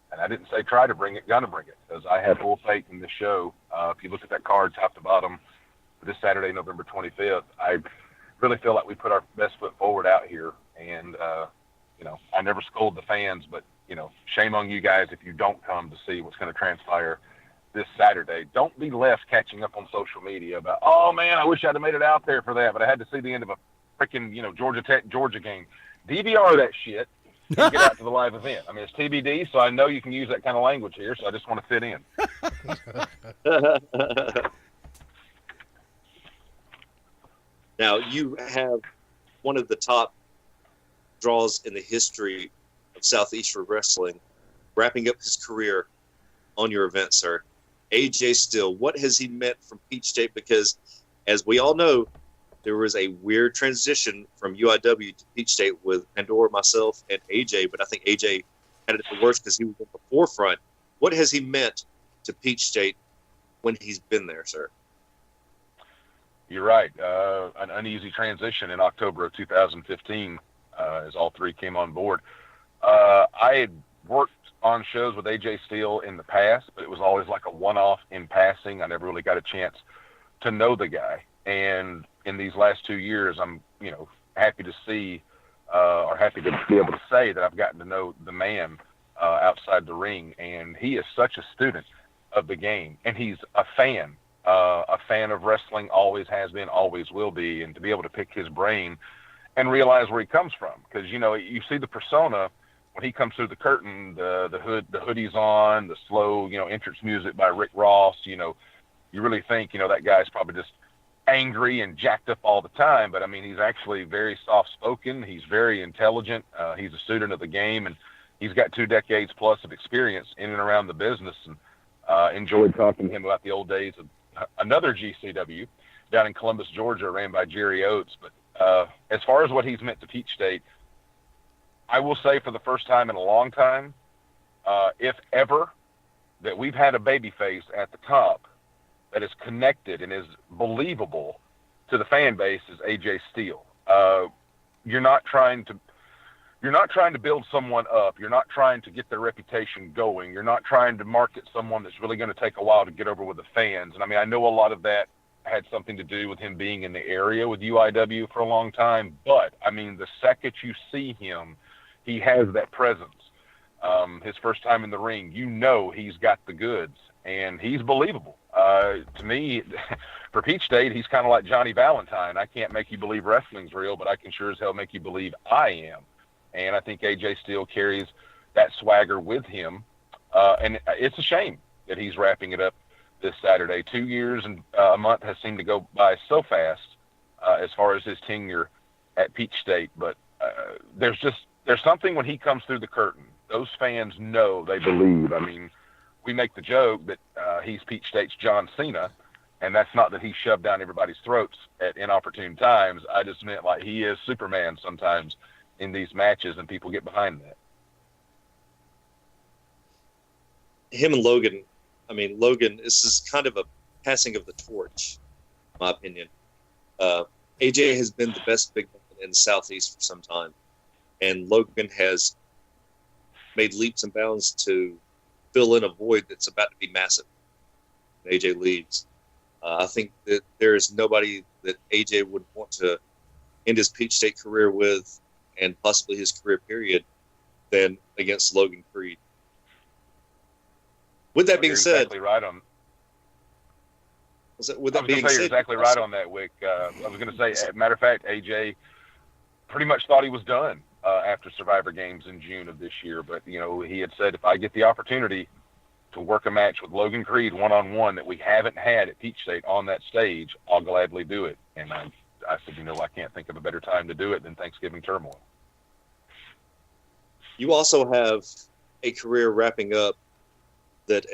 And I didn't say try to bring it, going to bring it, because I have full faith in the show. If you look at that card top to bottom for this Saturday, November 25th, I really feel like we put our best foot forward out here. And, I never scold the fans, but, shame on you guys if you don't come to see what's going to transpire this Saturday. Don't be left catching up on social media about, oh, man, I wish I'd have made it out there for that, but I had to see the end of a freaking, Georgia Tech, Georgia game. DVR that shit. And get out to the live event. I mean, it's TBD, so I know you can use that kind of language here, so I just want to fit in. Now, you have one of the top draws in the history of Southeastern wrestling, wrapping up his career on your event, sir. AJ Steele, what has he meant from Peachstate? Because, as we all know, there was a weird transition from UIW to Peachstate with Pandora, myself, and AJ, but I think AJ had it the worst because he was at the forefront. What has he meant to Peachstate when he's been there, sir? You're right. An uneasy transition in October of 2015 as all three came on board. I had worked on shows with AJ Steele in the past, but it was always like a one-off in passing. I never really got a chance to know the guy. And in these last 2 years, I'm, happy to see or happy to be able to say that I've gotten to know the man outside the ring. And he is such a student of the game. And he's a fan of wrestling, always has been, always will be. And to be able to pick his brain and realize where he comes from. Because, you see the persona when he comes through the curtain, the hoodie's on, the slow, entrance music by Rick Ross, you really think, that guy's probably just angry and jacked up all the time, but I mean, he's actually very soft-spoken. He's very intelligent. He's a student of the game, and he's got 2 decades plus of experience in and around the business. And enjoyed talking to him about the old days of another GCW down in Columbus, Georgia, ran by Jerry Oates. But as far as what he's meant to Peachstate, I will say for the first time in a long time, if ever, that we've had a babyface at the top that is connected and is believable to the fan base is AJ Steele. You're not trying to build someone up. You're not trying to get their reputation going. You're not trying to market someone that's really going to take a while to get over with the fans. And I mean, I know a lot of that had something to do with him being in the area with UIW for a long time. But I mean, the second you see him, he has that presence. His first time in the ring, he's got the goods, and he's believable. To me, for Peachstate, he's kind of like Johnny Valentine. I can't make you believe wrestling's real, but I can sure as hell make you believe I am. And I think AJ still carries that swagger with him. And it's a shame that he's wrapping it up this Saturday. 2 years and a month has seemed to go by so fast as far as his tenure at Peachstate. But there's something when he comes through the curtain. Those fans know, they believe. I mean, we make the joke that he's Peachstate's John Cena, and that's not that he shoved down everybody's throats at inopportune times. I just meant like he is Superman sometimes in these matches, and people get behind that. Him and Logan, this is kind of a passing of the torch, in my opinion. AJ has been the best big man in the Southeast for some time, and Logan has made leaps and bounds to fill in a void that's about to be massive. AJ leaves. I think that there is nobody that AJ would want to end his Peachstate career with, and possibly his career period, than against Logan Creed. With that being said, exactly right on. You're exactly right on that, Wick. I was going to say, as a matter of fact, AJ pretty much thought he was done after Survivor Games in June of this year. But, he had said, if I get the opportunity to work a match with Logan Creed one-on-one that we haven't had at Peachstate on that stage, I'll gladly do it. And I said, I can't think of a better time to do it than Thanksgiving Turmoil. You also have a career wrapping up that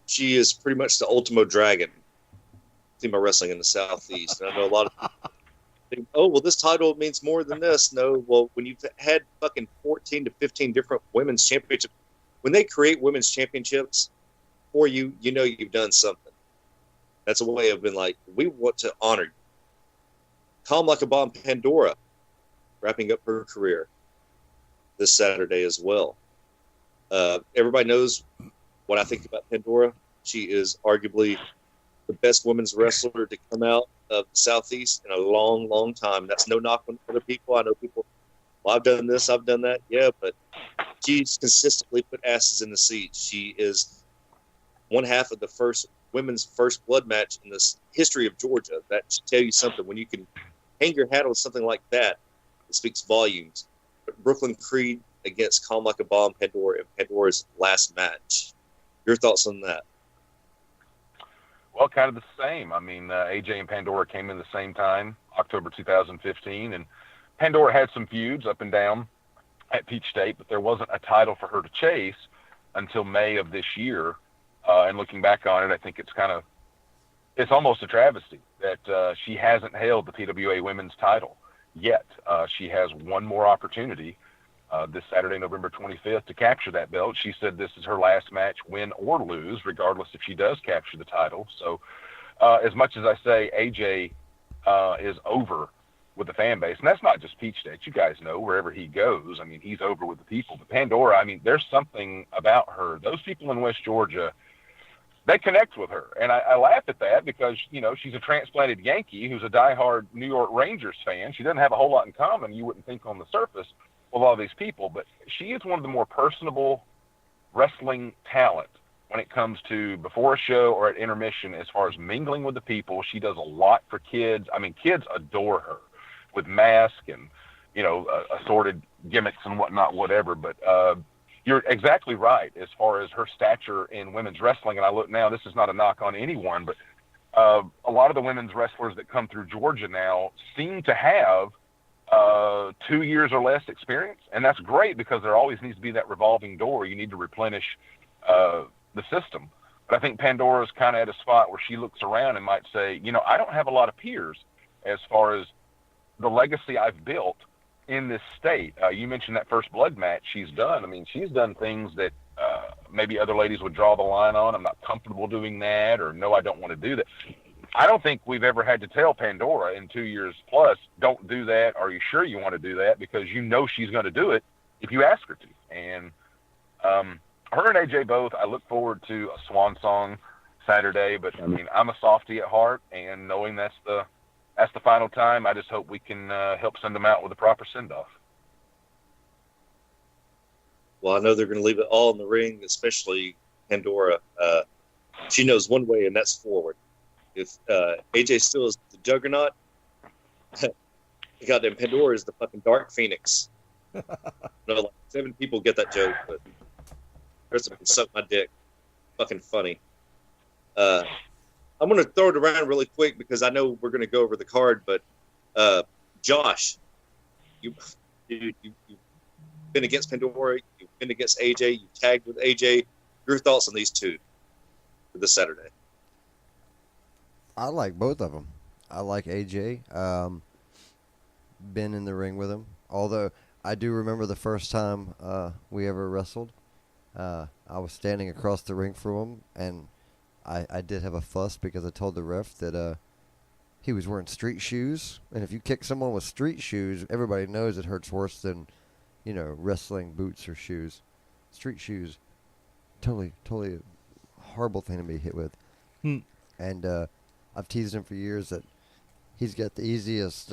she is pretty much the Ultimo Dragon. Female wrestling in the Southeast. And I know a lot of people think, oh, well, this title means more than this. No, well, when you've had fucking 14 to 15 different women's championships, when they create women's championships for you, you've done something. That's a way of being like, we want to honor you. Calm Like a Bomb Pandora, wrapping up her career this Saturday as well. Everybody knows what I think about Pandora. She is arguably the best women's wrestler to come out of the Southeast in a long, long time. That's no knock on other people. I know people, well, I've done this, I've done that. Yeah, but she's consistently put asses in the seats. She is one half of the women's first blood match in the history of Georgia. That should tell you something. When you can hang your hat on something like that, it speaks volumes. But Brooklyn Creed against Calm Like a Bomb Pandora in Pandora's last match. Your thoughts on that? Well, kind of the same. AJ and Pandora came in the same time, October 2015, and Pandora had some feuds up and down at Peachstate, but there wasn't a title for her to chase until May of this year. And looking back on it, I think it's almost a travesty that she hasn't held the PWA Women's title yet. She has one more opportunity this Saturday, November 25th, to capture that belt. She said this is her last match, win or lose, regardless if she does capture the title. So as much as I say AJ is over with the fan base, and that's not just Peachstate. You guys know wherever he goes, he's over with the people. But Pandora, there's something about her. Those people in West Georgia, they connect with her. And I laugh at that because, she's a transplanted Yankee who's a diehard New York Rangers fan. She doesn't have a whole lot in common, you wouldn't think on the surface, with all these people. But she is one of the more personable wrestling talent when it comes to before a show or at intermission as far as mingling with the people. She does a lot for kids. Kids adore her with mask and, assorted gimmicks and whatnot, whatever. But you're exactly right as far as her stature in women's wrestling. And I look now, this is not a knock on anyone, but a lot of the women's wrestlers that come through Georgia now seem to have 2 years or less experience. And that's great because there always needs to be that revolving door. You need to replenish the system. But I think Pandora's kind of at a spot where she looks around and might say, I don't have a lot of peers as far as the legacy I've built in this state. You mentioned that first blood match she's done. She's done things that maybe other ladies would draw the line on. I'm not comfortable doing that, or no, I don't want to do that. I don't think we've ever had to tell Pandora in 2 years plus, don't do that. Are you sure you want to do that? Because she's going to do it if you ask her to. And her and AJ both, I look forward to a swan song Saturday, but I'm a softie at heart, and knowing that's the final time, I just hope we can help send them out with a proper send-off. Well, I know they're going to leave it all in the ring, especially Pandora. She knows one way, and that's forward. If AJ still is the juggernaut, goddamn Pandora is the fucking Dark Phoenix. Like 7 people get that joke, but the rest of them can suck my dick. Fucking funny. I'm going to throw it around really quick because I know we're going to go over the card, but Josh, you've been against Pandora, you've been against AJ, you tagged with AJ. Your thoughts on these two for this Saturday? I like both of them. I like AJ. Been in the ring with him. Although I do remember the first time we ever wrestled. I was standing across the ring from him, and I did have a fuss because I told the ref that he was wearing street shoes. And if you kick someone with street shoes, everybody knows it hurts worse than, wrestling boots or shoes. Street shoes, totally a horrible thing to be hit with. And I've teased him for years that he's got the easiest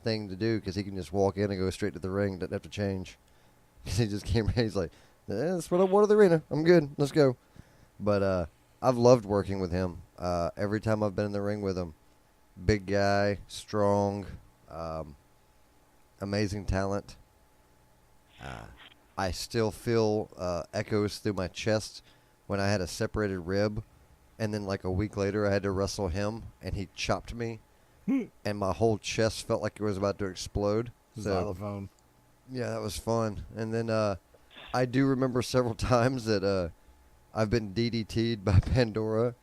thing to do because he can just walk in and go straight to the ring, doesn't have to change. He just came in, he's like, that's what I wanted the arena. I'm good. Let's go. But I've loved working with him. Every time I've been in the ring with him, big guy, strong, amazing talent. I still feel echoes through my chest when I had a separated rib, and then like a week later I had to wrestle him, and he chopped me, and my whole chest felt like it was about to explode. Xylophone. Yeah, that was fun. And then I do remember several times that I've been DDT'd by Pandora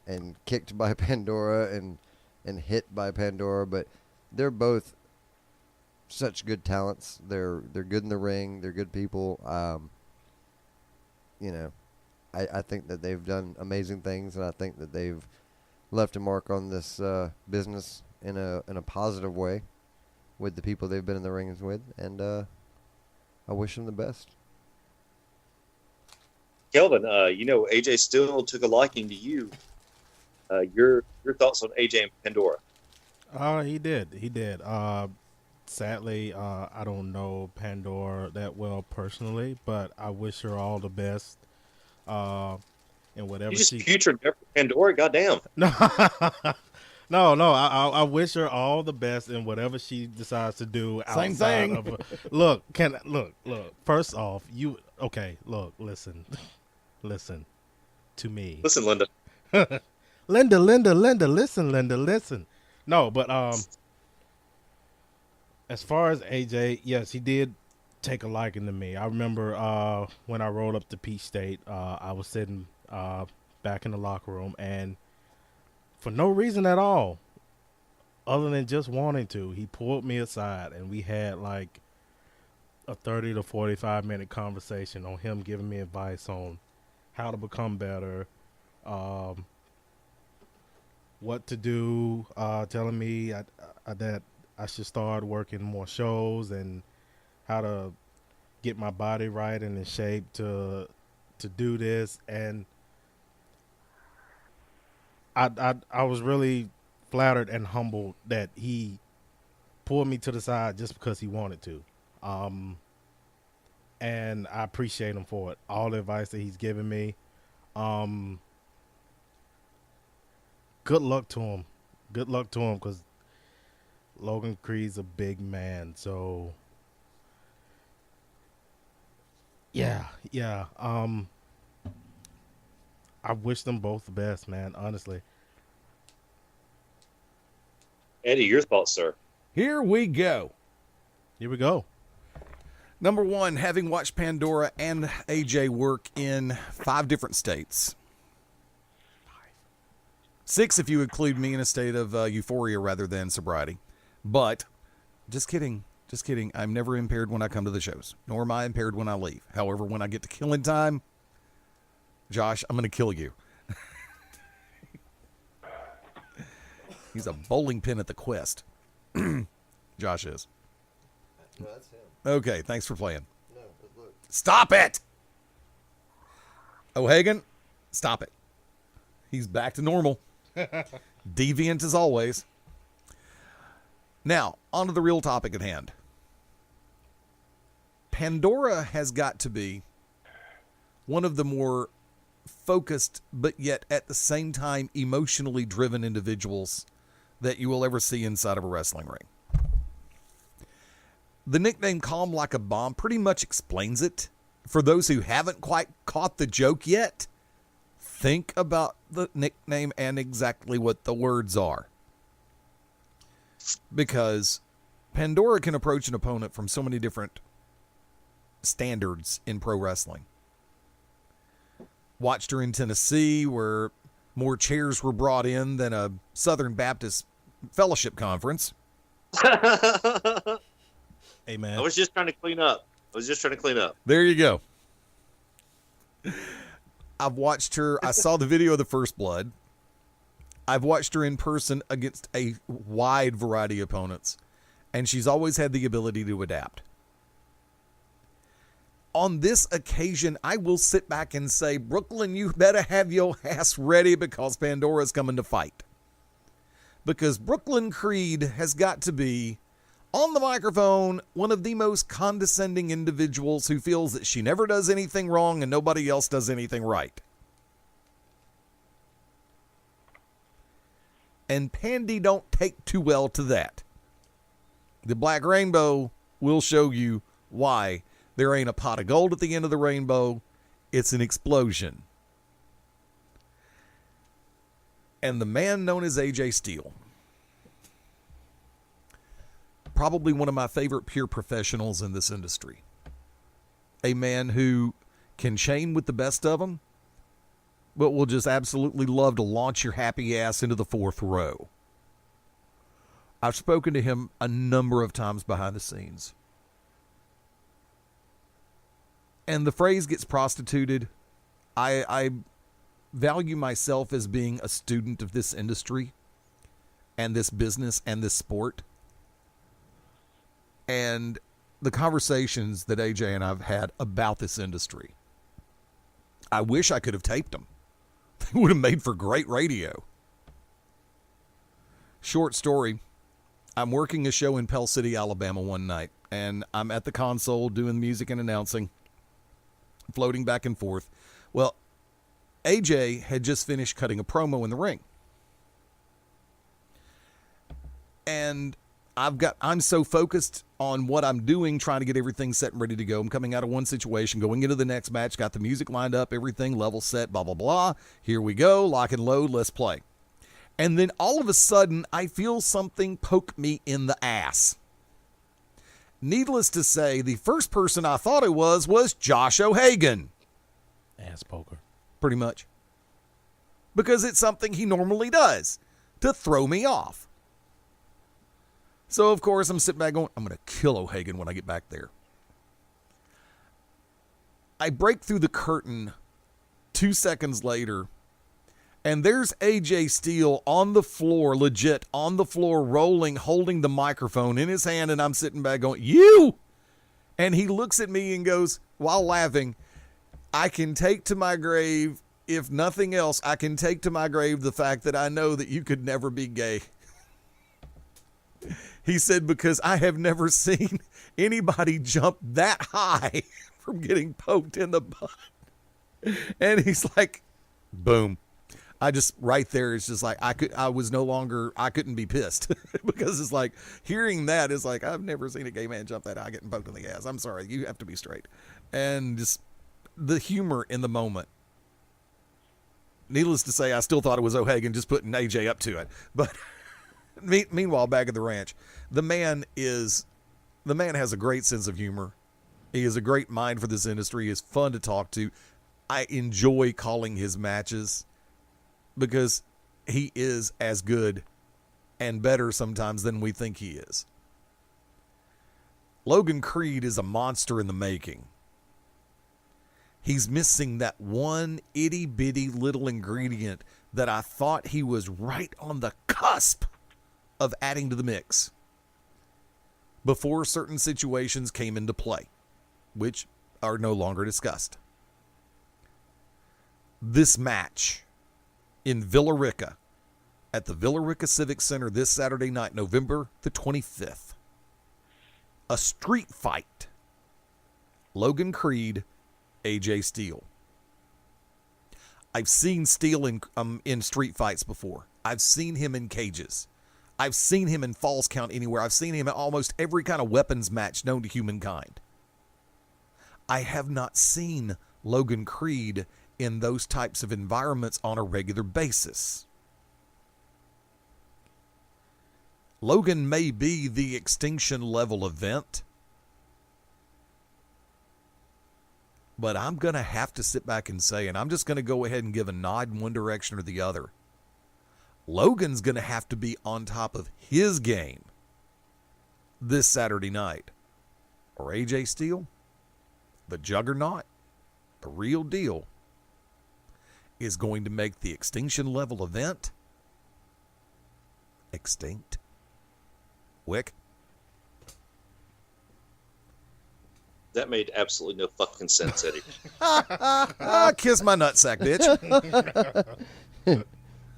and kicked by Pandora and hit by Pandora, but they're both such good talents. They're good in the ring. They're good people. I think that they've done amazing things, and I think that they've left a mark on this business in a positive way with the people they've been in the rings with, and I wish them the best. Kelvin, AJ still took a liking to you. Your thoughts on AJ and Pandora? He did. Sadly, I don't know Pandora that well personally, but I wish her all the best. And whatever you just future Pandora, goddamn. No, I wish her all the best in whatever she decides to do. Same thing. Look. First off, listen to me. Listen, Linda. Linda, listen. No, but as far as AJ, yes, he did take a liking to me. I remember when I rolled up to Peachstate, I was sitting back in the locker room, and for no reason at all, other than just wanting to, he pulled me aside, and we had like a 30 to 45 minute conversation on him giving me advice on how to become better, what to do, telling me that I should start working more shows and how to get my body right and in shape to do this. And I was really flattered and humbled that he pulled me to the side just because he wanted to. And I appreciate him for it. All the advice that he's given me. Good luck to him. Good luck to him, because Logan Creed's a big man. So, yeah. I wish them both the best, man, honestly. Eddie, your thoughts, sir? Here we go. Number one, having watched Pandora and AJ work in 5 different states. 6 if you include me in a state of euphoria rather than sobriety. But, just kidding. I'm never impaired when I come to the shows, nor am I impaired when I leave. However, when I get to killing time, Josh, I'm going to kill you. He's a bowling pin at the Quest. Josh is. No, that's him. Okay, thanks for playing. No, but look. Stop it! O'Hagan, stop it. He's back to normal. Deviant as always. Now, on to the real topic at hand. Pandora has got to be one of the more focused, but yet at the same time emotionally driven individuals that you will ever see inside of a wrestling ring. The nickname Calm Like a Bomb pretty much explains it. For those who haven't quite caught the joke yet, think about the nickname and exactly what the words are. Because Pandora can approach an opponent from so many different standards in pro wrestling. Watched her in Tennessee where more chairs were brought in than a Southern Baptist Fellowship conference. Hey, man. I was just trying to clean up. There you go. I've watched her. I saw the video of the First Blood. I've watched her in person against a wide variety of opponents, and she's always had the ability to adapt. On this occasion, I will sit back and say, Brooklyn, you better have your ass ready because Pandora's coming to fight. Because Brooklyn Creed has got to be, on the microphone, one of the most condescending individuals who feels that she never does anything wrong and nobody else does anything right. And Pandy don't take too well to that. The Black Rainbow will show you why there ain't a pot of gold at the end of the rainbow. It's an explosion. And the man known as AJ Steele, probably one of my favorite pure professionals in this industry. A man who can chain with the best of them, but will just absolutely love to launch your happy ass into the fourth row. I've spoken to him a number of times behind the scenes. And the phrase gets prostituted. I value myself as being a student of this industry and this business and this sport. And the conversations that AJ and I've had about this industry, I wish I could have taped them. They would have made for great radio. Short story. I'm working a show in Pell City, Alabama one night, and I'm at the console doing music and announcing, floating back and forth. Well, AJ had just finished cutting a promo in the ring. And I'm so focused on what I'm doing, trying to get everything set and ready to go. I'm coming out of one situation, going into the next match, got the music lined up, everything level set, blah, blah, blah. Here we go, lock and load, let's play. And then all of a sudden, I feel something poke me in the ass. Needless to say, the first person I thought it was Josh O'Hagan. Ass poker. Pretty much. Because it's something he normally does to throw me off. So, of course, I'm sitting back going, I'm going to kill O'Hagan when I get back there. I break through the curtain 2 seconds later, and there's AJ Steele on the floor, legit on the floor, rolling, holding the microphone in his hand, and I'm sitting back going, you! And he looks at me and goes, while laughing, I can take to my grave, if nothing else, I can take to my grave the fact that I know that you could never be gay. He said, because I have never seen anybody jump that high from getting poked in the butt. And he's like, boom. I just, right there, it's just like, I couldn't be pissed. Because it's like, hearing that is like, I've never seen a gay man jump that high getting poked in the ass. I'm sorry, you have to be straight. And just the humor in the moment. Needless to say, I still thought it was O'Hagan just putting AJ up to it. But meanwhile, back at the ranch, the man has a great sense of humor. He has a great mind for this industry. He is fun to talk to. I enjoy calling his matches because he is as good and better sometimes than we think he is. Logan Creed is a monster in the making. He's missing that one itty bitty little ingredient that I thought he was right on the cusp of adding to the mix before certain situations came into play, which are no longer discussed. This match in Villa Rica at the Villa Rica Civic Center this Saturday night, November the 25th. A street fight Logan Creed, AJ Steele. I've seen Steele in street fights before. I've seen him in cages. I've seen him in Falls Count Anywhere. I've seen him in almost every kind of weapons match known to humankind. I have not seen Logan Creed in those types of environments on a regular basis. Logan may be the extinction level event, but I'm going to have to sit back and say, and I'm just going to go ahead and give a nod in one direction or the other. Logan's going to have to be on top of his game this Saturday night. Or AJ Steele, the juggernaut, the real deal, is going to make the extinction level event extinct. Wick? That made absolutely no fucking sense, Eddie. Kiss my nutsack, bitch.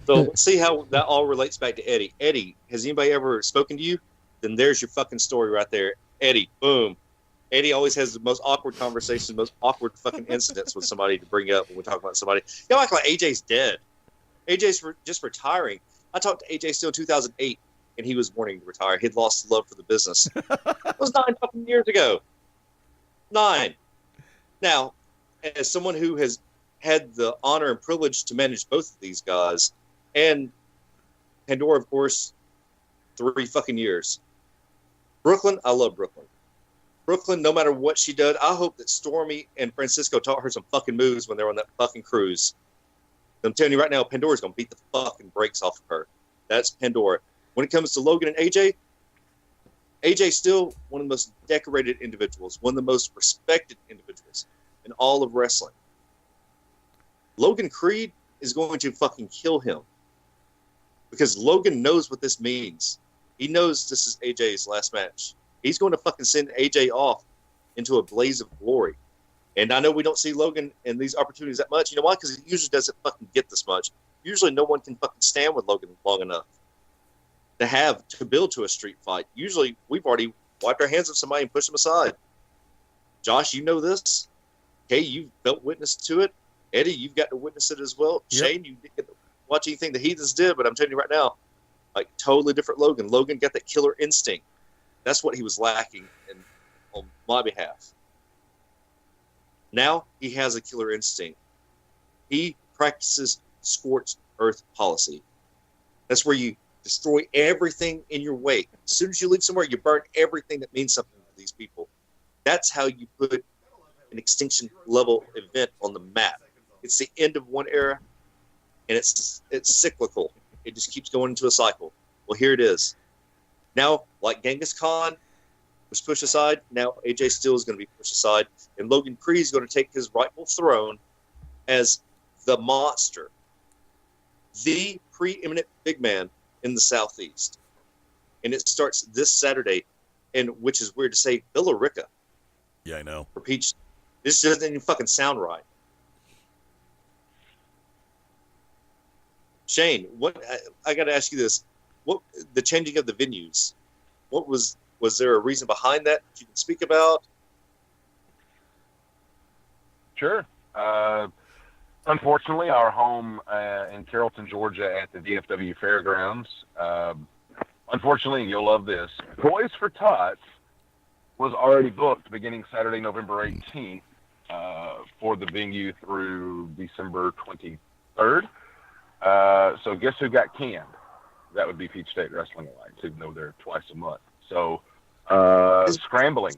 So let's see how that all relates back to Eddie. Eddie, has anybody ever spoken to you? Then there's your fucking story right there. Eddie, boom. Eddie always has the most awkward conversations, the most awkward fucking incidents with somebody to bring up when we talk about somebody. Y'all act like AJ's dead. AJ's just retiring. I talked to AJ Steele in 2008, and he was wanting to retire. He'd lost love for the business. That was 9 fucking years ago. 9. Now, as someone who has had the honor and privilege to manage both of these guys, and Pandora, of course, 3 fucking years. Brooklyn, I love Brooklyn. Brooklyn, no matter what she did, I hope that Stormy and Francisco taught her some fucking moves when they were on that fucking cruise. I'm telling you right now, Pandora's going to beat the fucking brakes off of her. That's Pandora. When it comes to Logan and AJ, AJ's still one of the most decorated individuals, one of the most respected individuals in all of wrestling. Logan Creed is going to fucking kill him because Logan knows what this means. He knows this is AJ's last match. He's going to fucking send AJ off into a blaze of glory. And I know we don't see Logan in these opportunities that much. You know why? Because he usually doesn't fucking get this much. Usually no one can fucking stand with Logan long enough to build to a street fight. Usually we've already wiped our hands of somebody and pushed them aside. Josh, you know this. Kay, you've felt witness to it. Eddie, you've got to witness it as well. Yep. Shane, you didn't get to watch anything the Heathens did, but I'm telling you right now, like totally different Logan. Logan got that killer instinct. That's what he was lacking on my behalf. Now he has a killer instinct. He practices scorched earth policy. That's where you destroy everything in your wake. As soon as you leave somewhere, you burn everything that means something to these people. That's how you put an extinction level event on the map. It's the end of one era, and it's cyclical. It just keeps going into a cycle. Well, here it is. Now, like Genghis Khan was pushed aside, now AJ Steele is going to be pushed aside, and Logan Creed is going to take his rightful throne as the monster, the preeminent big man in the Southeast. And it starts this Saturday, and which is weird to say, Billerica. Yeah, I know. For Peach. This doesn't even fucking sound right. Shane, what I got to ask you this: what the changing of the venues? What was there a reason behind that you can speak about? Sure. Unfortunately, our home in Carrollton, Georgia, at the DFW Fairgrounds. Unfortunately, you'll love this. Toys for Tots was already booked beginning Saturday, November 18th, for the venue through December 23rd. So guess who got canned? That would be Peachstate Wrestling Alliance, even though they're twice a month. So scrambling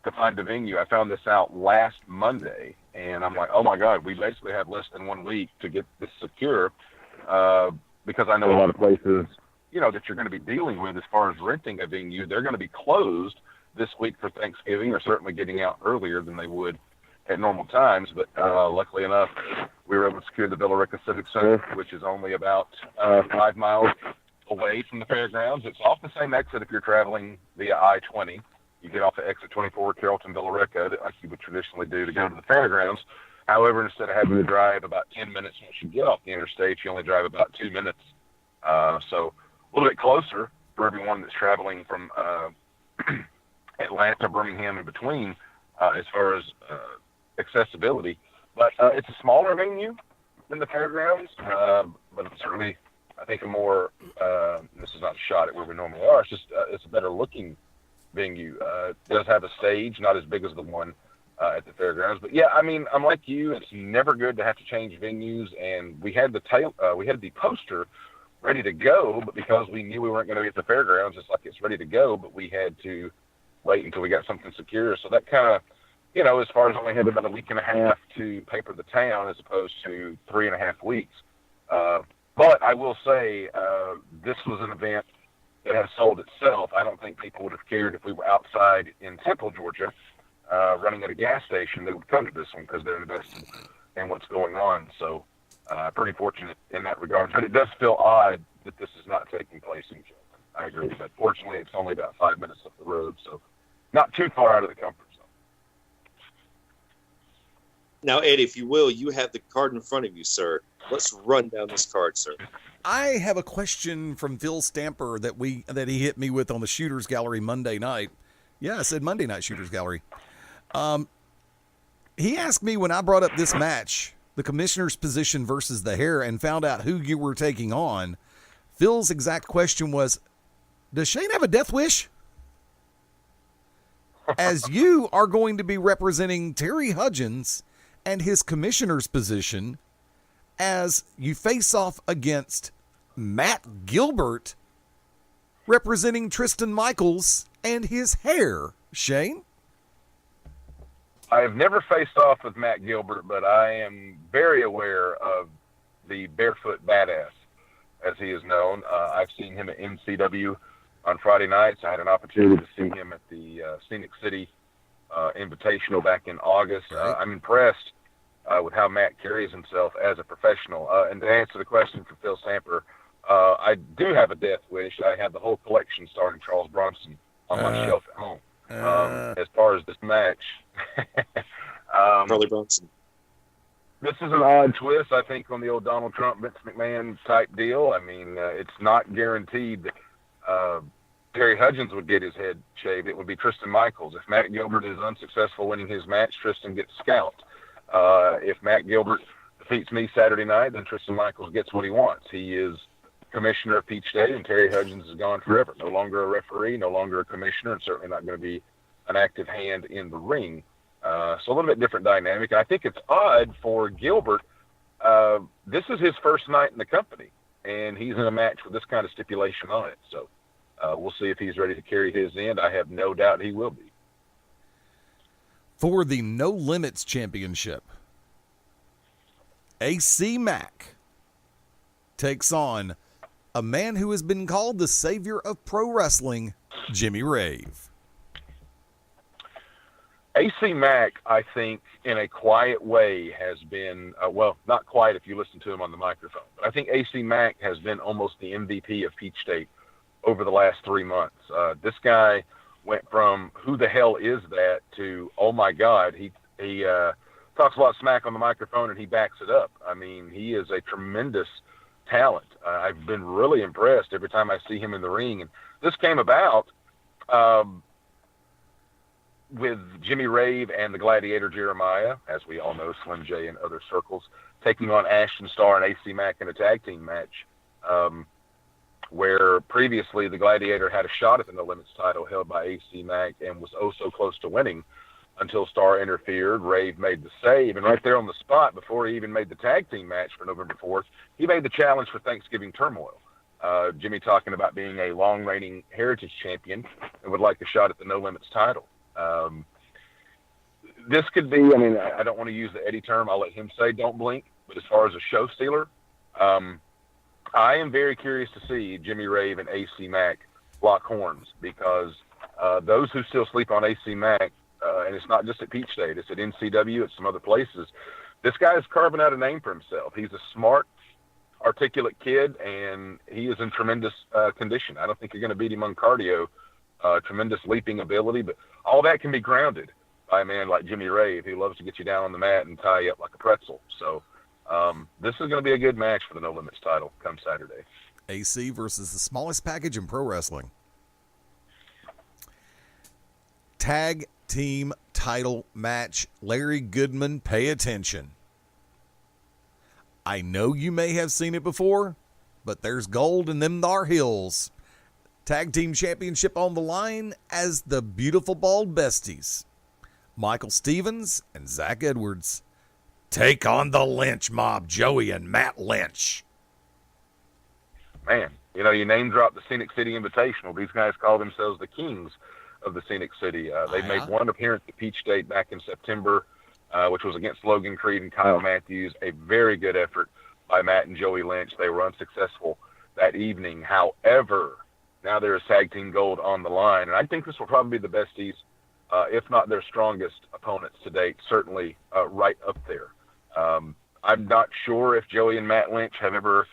to find a venue. I found this out last Monday, and I'm like, oh my God, we basically have less than 1 week to get this secure, because I know a lot of places, that you're going to be dealing with as far as renting a venue, they're going to be closed this week for Thanksgiving, or certainly getting out earlier than they would at normal times. But luckily enough, we were able to secure the Billerica Civic Center, which is only about 5 miles away from the fairgrounds. It's off the same exit if you're traveling via I-20. You get off at exit 24, Carrollton, Billerica, like you would traditionally do to go to the fairgrounds. However, instead of having to drive about 10 minutes once you get off the interstate, you only drive about 2 minutes. So a little bit closer for everyone that's traveling from Atlanta, Birmingham, in between. as far as accessibility. But it's a smaller venue than the fairgrounds, but it's certainly, I think, a more, this is not a shot at where we normally are, it's just it's a better looking venue. It does have a stage, not as big as the one at the fairgrounds. But yeah, I mean, I'm like you, it's never good to have to change venues, and we had the poster ready to go, but because we knew we weren't going to be at the fairgrounds, it's like it's ready to go, but we had to wait until we got something secure. So that kind of, you know, as far as only had about a week and a half to paper the town as opposed to 3.5 weeks. But I will say this was an event that has sold itself. I don't think people would have cared if we were outside in Temple, Georgia, running at a gas station. They would come to this one because they're invested in what's going on. So pretty fortunate in that regard. But it does feel odd that this is not taking place in Kelvin. I agree. But fortunately, it's only about 5 minutes up the road, so not too far out of the comfort zone. Now, Ed, if you will, you have the card in front of you, sir. Let's run down this card, sir. I have a question from Phil Stamper that he hit me with on the Shooters Gallery Monday night. Yeah, I said Monday night Shooters Gallery. He asked me when I brought up this match, the commissioner's position versus the hair, and found out who you were taking on. Phil's exact question was, does Shane have a death wish? As you are going to be representing Terry Hudgens and his commissioner's position as you face off against Matt Gilbert representing Tristan Michaels and his hair. Shane? I have never faced off with Matt Gilbert, but I am very aware of the Barefoot Badass, as he is known. I've seen him at MCW on Friday nights. I had an opportunity to see him at the Scenic City Invitational back in August. I'm impressed with how Matt carries himself as a professional. And to answer the question from Phil Stamper, I do have a death wish. I have the whole collection starring Charles Bronson on my shelf at home. As far as this match, Charlie Bronson. This is an odd twist, I think, on the old Donald Trump, Vince McMahon type deal. I mean, it's not guaranteed that Terry Hudgens would get his head shaved. It would be Tristan Michaels. If Matt Gilbert is unsuccessful winning his match, Tristan gets scalped. If Matt Gilbert defeats me Saturday night, then Tristan Michaels gets what he wants. He is commissioner of Peachstate, and Terry Hudgens is gone forever. No longer a referee, no longer a commissioner, and certainly not going to be an active hand in the ring. So a little bit different dynamic. And I think it's odd for Gilbert. This is his first night in the company, and he's in a match with this kind of stipulation on it. So we'll see if he's ready to carry his end. I have no doubt he will be. For the No Limits Championship, AC Mack takes on a man who has been called the savior of pro wrestling, Jimmy Rave. AC Mack, I think, in a quiet way has been, well, not quiet if you listen to him on the microphone, but I think AC Mack has been almost the MVP of Peachstate over the last 3 months. This guy went from who the hell is that to, oh my God, he talks a lot of smack on the microphone and he backs it up. I mean, he is a tremendous talent. I've been really impressed every time I see him in the ring. And this came about with Jimmy Rave and the Gladiator Jeremiah, as we all know, Slim J in other circles, taking on Ashton Starr and AC Mack in a tag team match, where previously the Gladiator had a shot at the No Limits title held by AC Mack and was oh so close to winning until Starr interfered. Rave made the save, and right there on the spot, before he even made the tag team match for November 4th, he made the challenge for Thanksgiving Turmoil. Jimmy talking about being a long-reigning heritage champion and would like a shot at the No Limits title. This could be, I mean, I don't want to use the Eddie term. I'll let him say don't blink. But as far as a show stealer, I am very curious to see Jimmy Rave and AC Mack lock horns, because those who still sleep on AC Mack, and it's not just at Peachstate, it's at NCW, it's some other places. This guy is carving out a name for himself. He's a smart, articulate kid, and he is in tremendous condition. I don't think you're going to beat him on cardio. Tremendous leaping ability, but all that can be grounded by a man like Jimmy Rave, who loves to get you down on the mat and tie you up like a pretzel. So this is going to be a good match for the No Limits title come Saturday. AC versus the smallest package in pro wrestling. Tag team title match. Larry Goodman, pay attention. I know you may have seen it before, but there's gold in them thar hills. Tag team championship on the line as the Beautiful Bald Besties. Michael Stevens and Zach Edwards take on the Lynch Mob, Joey and Matt Lynch. Man, you name drop the Scenic City Invitational. These guys call themselves the kings of the Scenic City. They made one appearance at Peachstate back in September, which was against Logan Creed and Kyle Matthews. A very good effort by Matt and Joey Lynch. They were unsuccessful that evening. However, now there is tag team gold on the line, and I think this will probably be the Besties, if not their strongest opponents to date, certainly right up there. I'm not sure if Joey and Matt Lynch have ever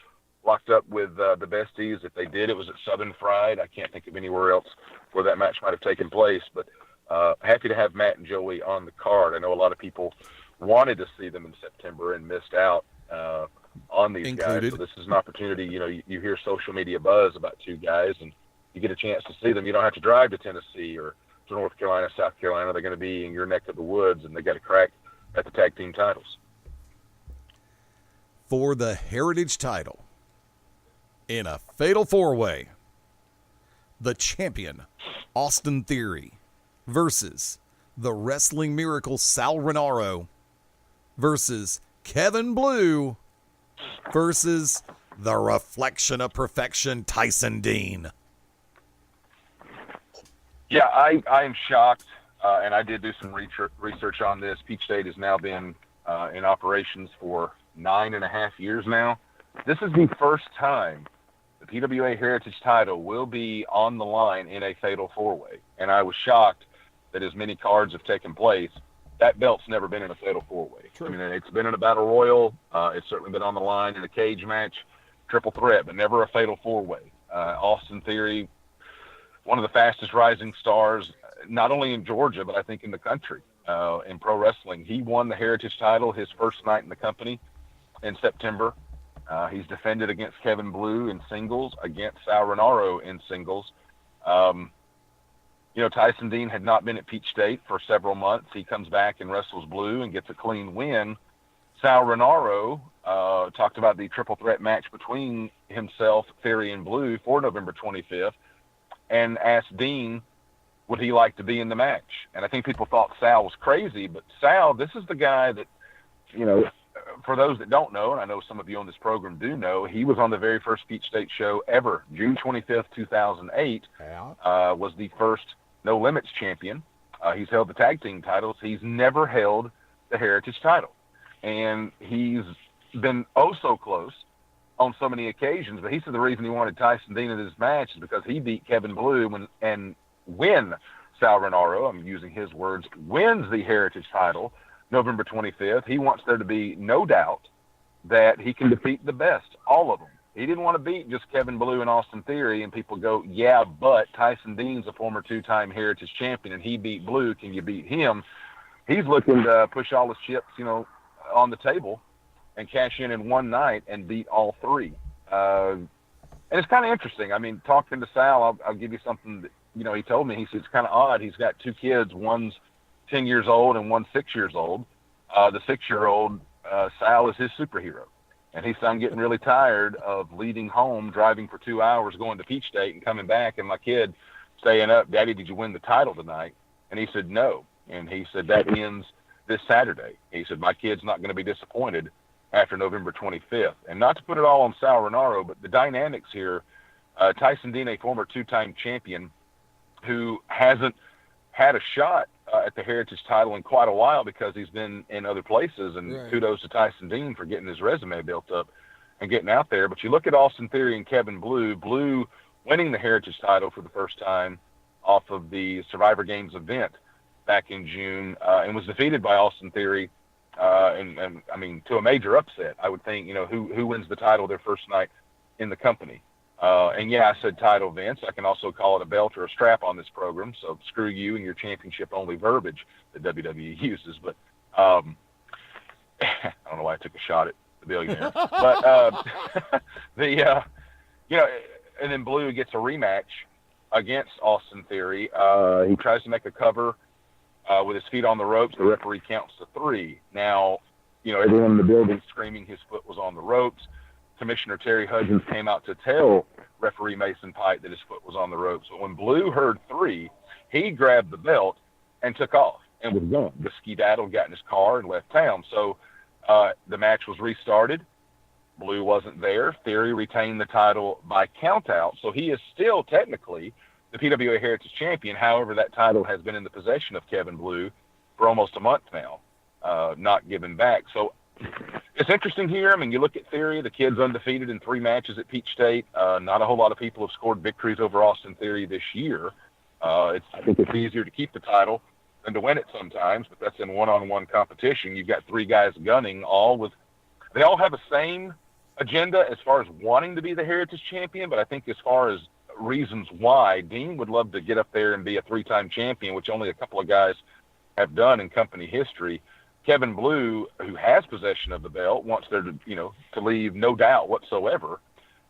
locked up with the Besties. If they did, it was at Southern Fried. I can't think of anywhere else where that match might have taken place, but happy to have Matt and Joey on the card. I know a lot of people wanted to see them in September and missed out on these guys. So this is an opportunity. You hear social media buzz about two guys, and you get a chance to see them. You don't have to drive to Tennessee or to North Carolina, South Carolina. They're going to be in your neck of the woods, and they got a crack at the tag team titles. For the Heritage title, in a fatal four-way, the champion, Austin Theory, versus the Wrestling Miracle, Sal Rinauro, versus Kevin Blue, versus the Reflection of Perfection, Tyson Dean. Yeah, I am shocked, and I did do some research on this. Peachstate has now been in operations for 9.5 years now. This is the first time the PWA Heritage title will be on the line in a fatal four-way. And I was shocked that as many cards have taken place, that belt's never been in a fatal four-way. I mean, it's been in a battle royal. It's certainly been on the line in a cage match, triple threat, but never a fatal four-way. Austin Theory, one of the fastest rising stars, not only in Georgia, but I think in the country, in pro wrestling. He won the Heritage title his first night in the company in September. He's defended against Kevin Blue in singles, against Sal Rinauro in singles. Tyson Dean had not been at Peachstate for several months. He comes back and wrestles Blue and gets a clean win. Sal Rinauro talked about the triple threat match between himself, Theory, and Blue for November 25th, and asked Dean, would he like to be in the match? And I think people thought Sal was crazy, but Sal, this is the guy that, for those that don't know, and I know some of you on this program do know, he was on the very first Peachstate show ever. June 25th, 2008, was the first No Limits champion. He's held the tag team titles. He's never held the Heritage title. And he's been oh so close on so many occasions. But he said the reason he wanted Tyson Dean in this match is because he beat Kevin Blue and when Sal Rinauro, I'm using his words, wins the Heritage title November 25th, he wants there to be no doubt that he can defeat the best, all of them. He didn't want to beat just Kevin Blue and Austin Theory, and people go, yeah, but Tyson Dean's a former two-time Heritage champion, and he beat Blue. Can you beat him? He's looking to push all his chips, on the table and cash in one night and beat all three. And it's kind of interesting. I mean, talking to Sal, I'll give you something that, he told me. He said it's kind of odd. He's got two kids. One's 10 years old and one's 6 years old. The 6-year-old, Sal, is his superhero. And he said, I'm getting really tired of leaving home, driving for 2 hours, going to Peachstate and coming back, and my kid staying up, Daddy, did you win the title tonight? And he said, no. And he said, that ends this Saturday. He said, my kid's not going to be disappointed after November 25th. And not to put it all on Sal Rinauro, but the dynamics here, Tyson Dean, a former two-time champion who hasn't had a shot at the Heritage title in quite a while because he's been in other places, and kudos to Tyson Dean for getting his resume built up and getting out there. But you look at Austin Theory and Kevin Blue, Blue winning the Heritage title for the first time off of the Survivor Games event back in June, and was defeated by Austin Theory, and I mean, to a major upset. I would think, who wins the title their first night in the company. And yeah, I said title, Vince. I can also call it a belt or a strap on this program. So screw you and your championship-only verbiage that WWE uses. But I don't know why I took a shot at the billionaire. But and then Blue gets a rematch against Austin Theory. He tries to make a cover with his feet on the ropes. The referee counts to 3. Now, everyone in the building screaming his foot was on the ropes. Commissioner Terry Hudgens came out to tell referee Mason Pike that his foot was on the ropes. But when Blue heard 3, he grabbed the belt and took off and was gone. The skedaddle, got in his car and left town. So the match was restarted. Blue wasn't there. Theory retained the title by countout. So he is still technically the PWA Heritage Champion. However, that title has been in the possession of Kevin Blue for almost a month now, not given back. So it's interesting here. I mean, you look at Theory, the kid's undefeated in 3 matches at Peach State. Not a whole lot of people have scored victories over Austin Theory this year. I think it's easier to keep the title than to win it sometimes, but that's in one-on-one competition. You've got 3 guys gunning, they all have the same agenda as far as wanting to be the Heritage Champion, but I think as far as reasons why, Dean would love to get up there and be a 3-time champion, which only a couple of guys have done in company history. Kevin Blue, who has possession of the belt, wants there to leave no doubt whatsoever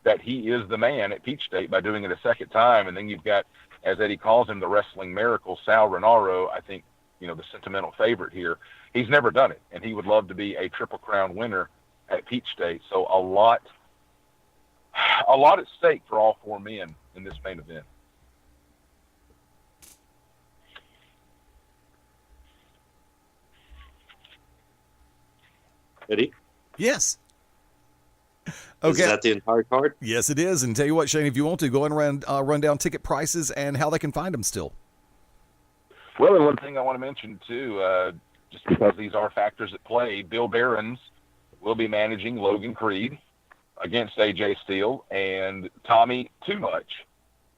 that he is the man at Peach State by doing it a second time. And then you've got, as Eddie calls him, the wrestling miracle, Sal Renaro, I think, the sentimental favorite here. He's never done it, and he would love to be a Triple Crown winner at Peach State. So a lot at stake for all 4 men in this main event. Eddie? Yes. Okay. Is that the entire card? Yes, it is. And tell you what, Shane, if you want to, go ahead and run down ticket prices and how they can find them still. Well, and one thing I want to mention, too, just because these are factors at play, Bill Behrens will be managing Logan Creed against AJ Steele, and Tommy Too Much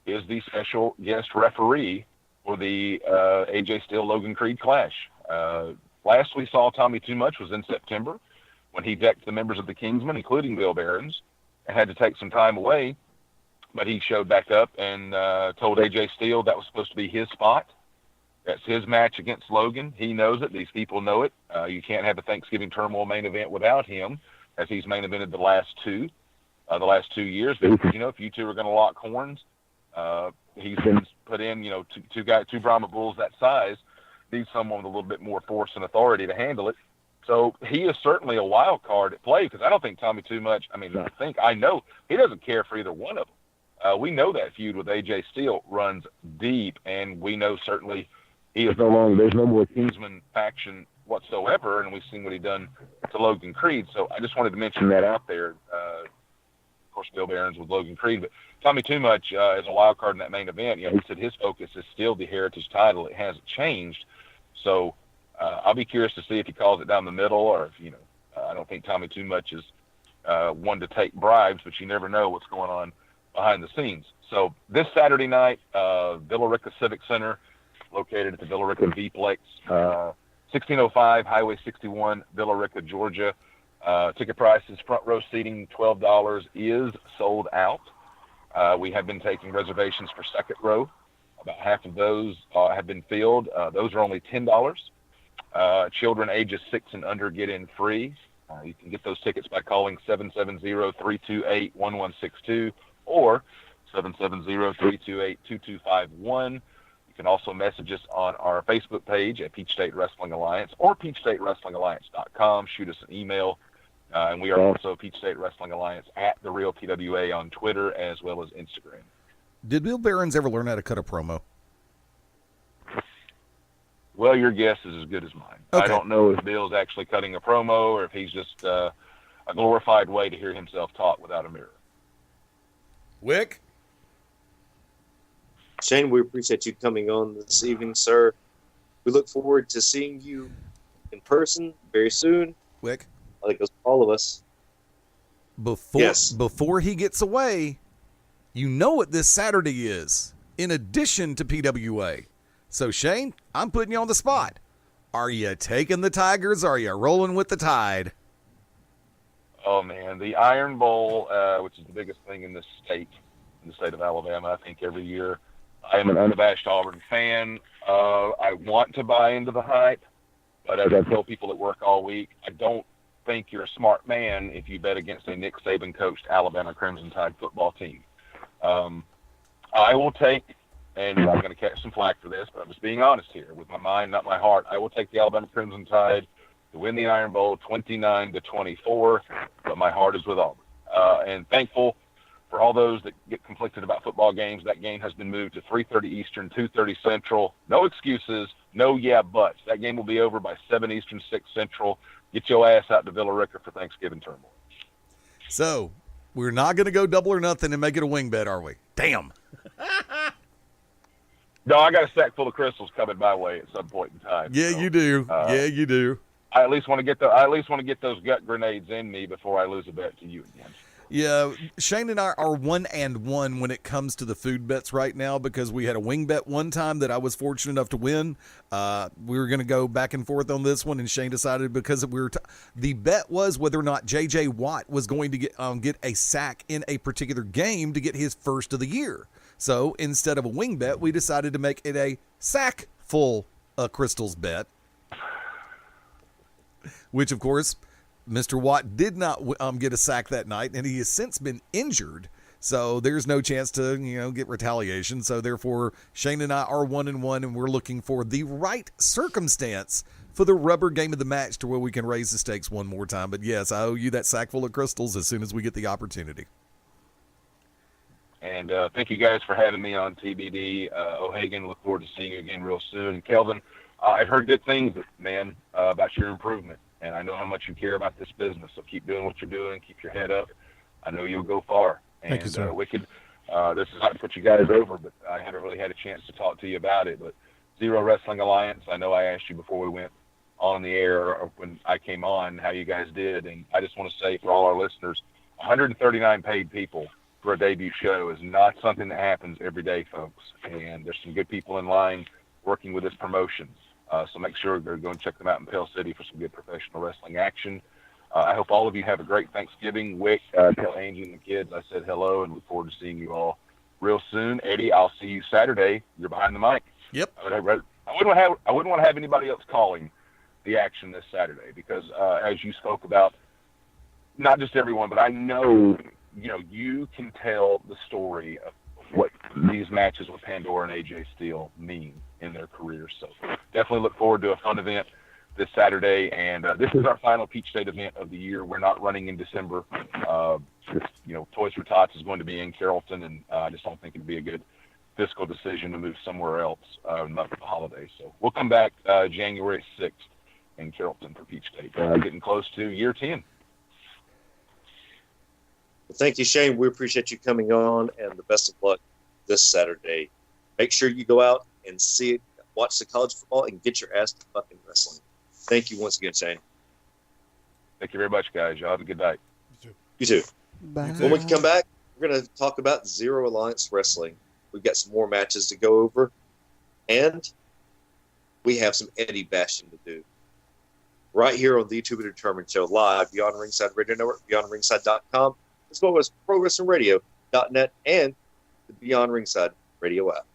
is the special guest referee for the AJ Steele-Logan Creed clash. Last we saw Tommy Too Much was in September when he decked the members of the Kingsmen, including Bill Behrens, and had to take some time away, but he showed back up and told AJ Steele that was supposed to be his spot. That's his match against Logan. He knows it. These people know it. You can't have a Thanksgiving Turmoil main event without him, as he's main evented the last 2 years. But, if you 2 are going to lock horns, he's been put in, 2 Brahma Bulls that size, needs someone with a little bit more force and authority to handle it. So he is certainly a wild card at play, because I don't think Tommy Too Much, I know he doesn't care for either one of them. We know that feud with AJ Steele runs deep, and we know certainly he is there's no more Kingsman faction whatsoever, and we've seen what he done to Logan Creed. So I just wanted to mention that out there. Of course, Bill Behrens with Logan Creed, but Tommy Too Much is a wild card in that main event. He said his focus is still the Heritage title. It hasn't changed. So I'll be curious to see if he calls it down the middle, or if, I don't think Tommy Too Much is one to take bribes, but you never know what's going on behind the scenes. So this Saturday night, Villa Rica Civic Center, located at the Villa Rica V-Plex, 1605 Highway 61, Villa Rica, Georgia. Ticket prices, front row seating, $12, is sold out. We have been taking reservations for second row. About half of those have been filled. Those are only $10. Children ages 6 and under get in free. You can get those tickets by calling 770-328-1162 or 770-328-2251. You can also message us on our Facebook page at Peachstate Wrestling Alliance or PeachstateWrestlingAlliance.com. Shoot us an email. And we are also Peachstate Wrestling Alliance at The Real PWA on Twitter as well as Instagram. Did Bill Behrens ever learn how to cut a promo? Well, your guess is as good as mine. Okay. I don't know if Bill's actually cutting a promo or if he's just a glorified way to hear himself talk without a mirror. Wick? Shane, we appreciate you coming on this evening, sir. We look forward to seeing you in person very soon. Wick? I think it's all of us. Before he gets away, you know what this Saturday is, in addition to PWA. So, Shane, I'm putting you on the spot. Are you taking the Tigers, or are you rolling with the Tide? Oh, man, the Iron Bowl, which is the biggest thing in the state of Alabama, I think every year. I am an unabashed Auburn fan. I want to buy into the hype, but as I tell people at work all week, I don't think you're a smart man if you bet against a Nick Saban coached Alabama Crimson Tide football team. I will take and I'm going to catch some flack for this, but I'm just being honest here. With my mind, not my heart, I will take the Alabama Crimson Tide to win the Iron Bowl 29-24, but my heart is with Auburn. And thankful for all those that get conflicted about football games. That game has been moved to 3:30 Eastern, 2:30 Central. No excuses, no yeah buts. That game will be over by 7 Eastern, 6 Central. Get your ass out to Villa Rica for Thanksgiving turmoil. So, we're not going to go double or nothing and make it a wing bet, are we? Damn. No, I got a sack full of crystals coming my way at some point in time. Yeah, so, you do. Yeah, you do. I at least want to get those gut grenades in me before I lose a bet to you again. Yeah, Shane and I are 1-1 when it comes to the food bets right now because we had a wing bet one time that I was fortunate enough to win. We were going to go back and forth on this one, and Shane decided because the bet was whether or not J.J. Watt was going to get a sack in a particular game to get his first of the year. So instead of a wing bet, we decided to make it a sack full of crystals bet, which of course Mr. Watt did not get a sack that night, and he has since been injured. So there's no chance to get retaliation. So therefore, Shane and I are 1-1, and we're looking for the right circumstance for the rubber game of the match to where we can raise the stakes one more time. But yes, I owe you that sack full of crystals as soon as we get the opportunity. And thank you guys for having me on TBD. O'Hagan, look forward to seeing you again real soon. And Kelvin, I've heard good things, man, about your improvement. And I know how much you care about this business. So keep doing what you're doing. Keep your head up. I know you'll go far. And, Thank you, sir. Wicked, this is not to put you guys over, but I haven't really had a chance to talk to you about it. But Zero Wrestling Alliance, I know I asked you before we went on the air or when I came on how you guys did. And I just want to say for all our listeners, 139 paid people for a debut show is not something that happens every day, folks. And there's some good people in line working with this promotion. So make sure to go and check them out in Pell City for some good professional wrestling action. I hope all of you have a great Thanksgiving. Wick, tell Angie and the kids I said hello and look forward to seeing you all real soon. Eddie, I'll see you Saturday. You're behind the mic. Yep. I wouldn't want to have anybody else calling the action this Saturday because as you spoke about, not just everyone, but I know you can tell the story of what these matches with Pandora and AJ Steele mean in their careers. So definitely look forward to a fun event this Saturday. And this is our final Peachstate event of the year. We're not running in December. Toys for Tots is going to be in Carrollton, and I just don't think it'd be a good fiscal decision to move somewhere else not for the holidays. So we'll come back January 6th in Carrollton for Peachstate. Getting close to year 10. Well, thank you, Shane. We appreciate you coming on, and the best of luck this Saturday. Make sure you go out and see it, watch the college football, and get your ass to fucking wrestling. Thank you once again, Shane. Thank you very much, guys. Y'all have a good night. You too. Bye. When we come back, we're going to talk about Zero Alliance Wrestling. We've got some more matches to go over, and we have some Eddie bashing to do. Right here on the To Be Determined Show, live, Beyond Ringside Radio Network, BeyondRingside.com, as well as ProWrestlingRadio.net and the Beyond Ringside Radio app.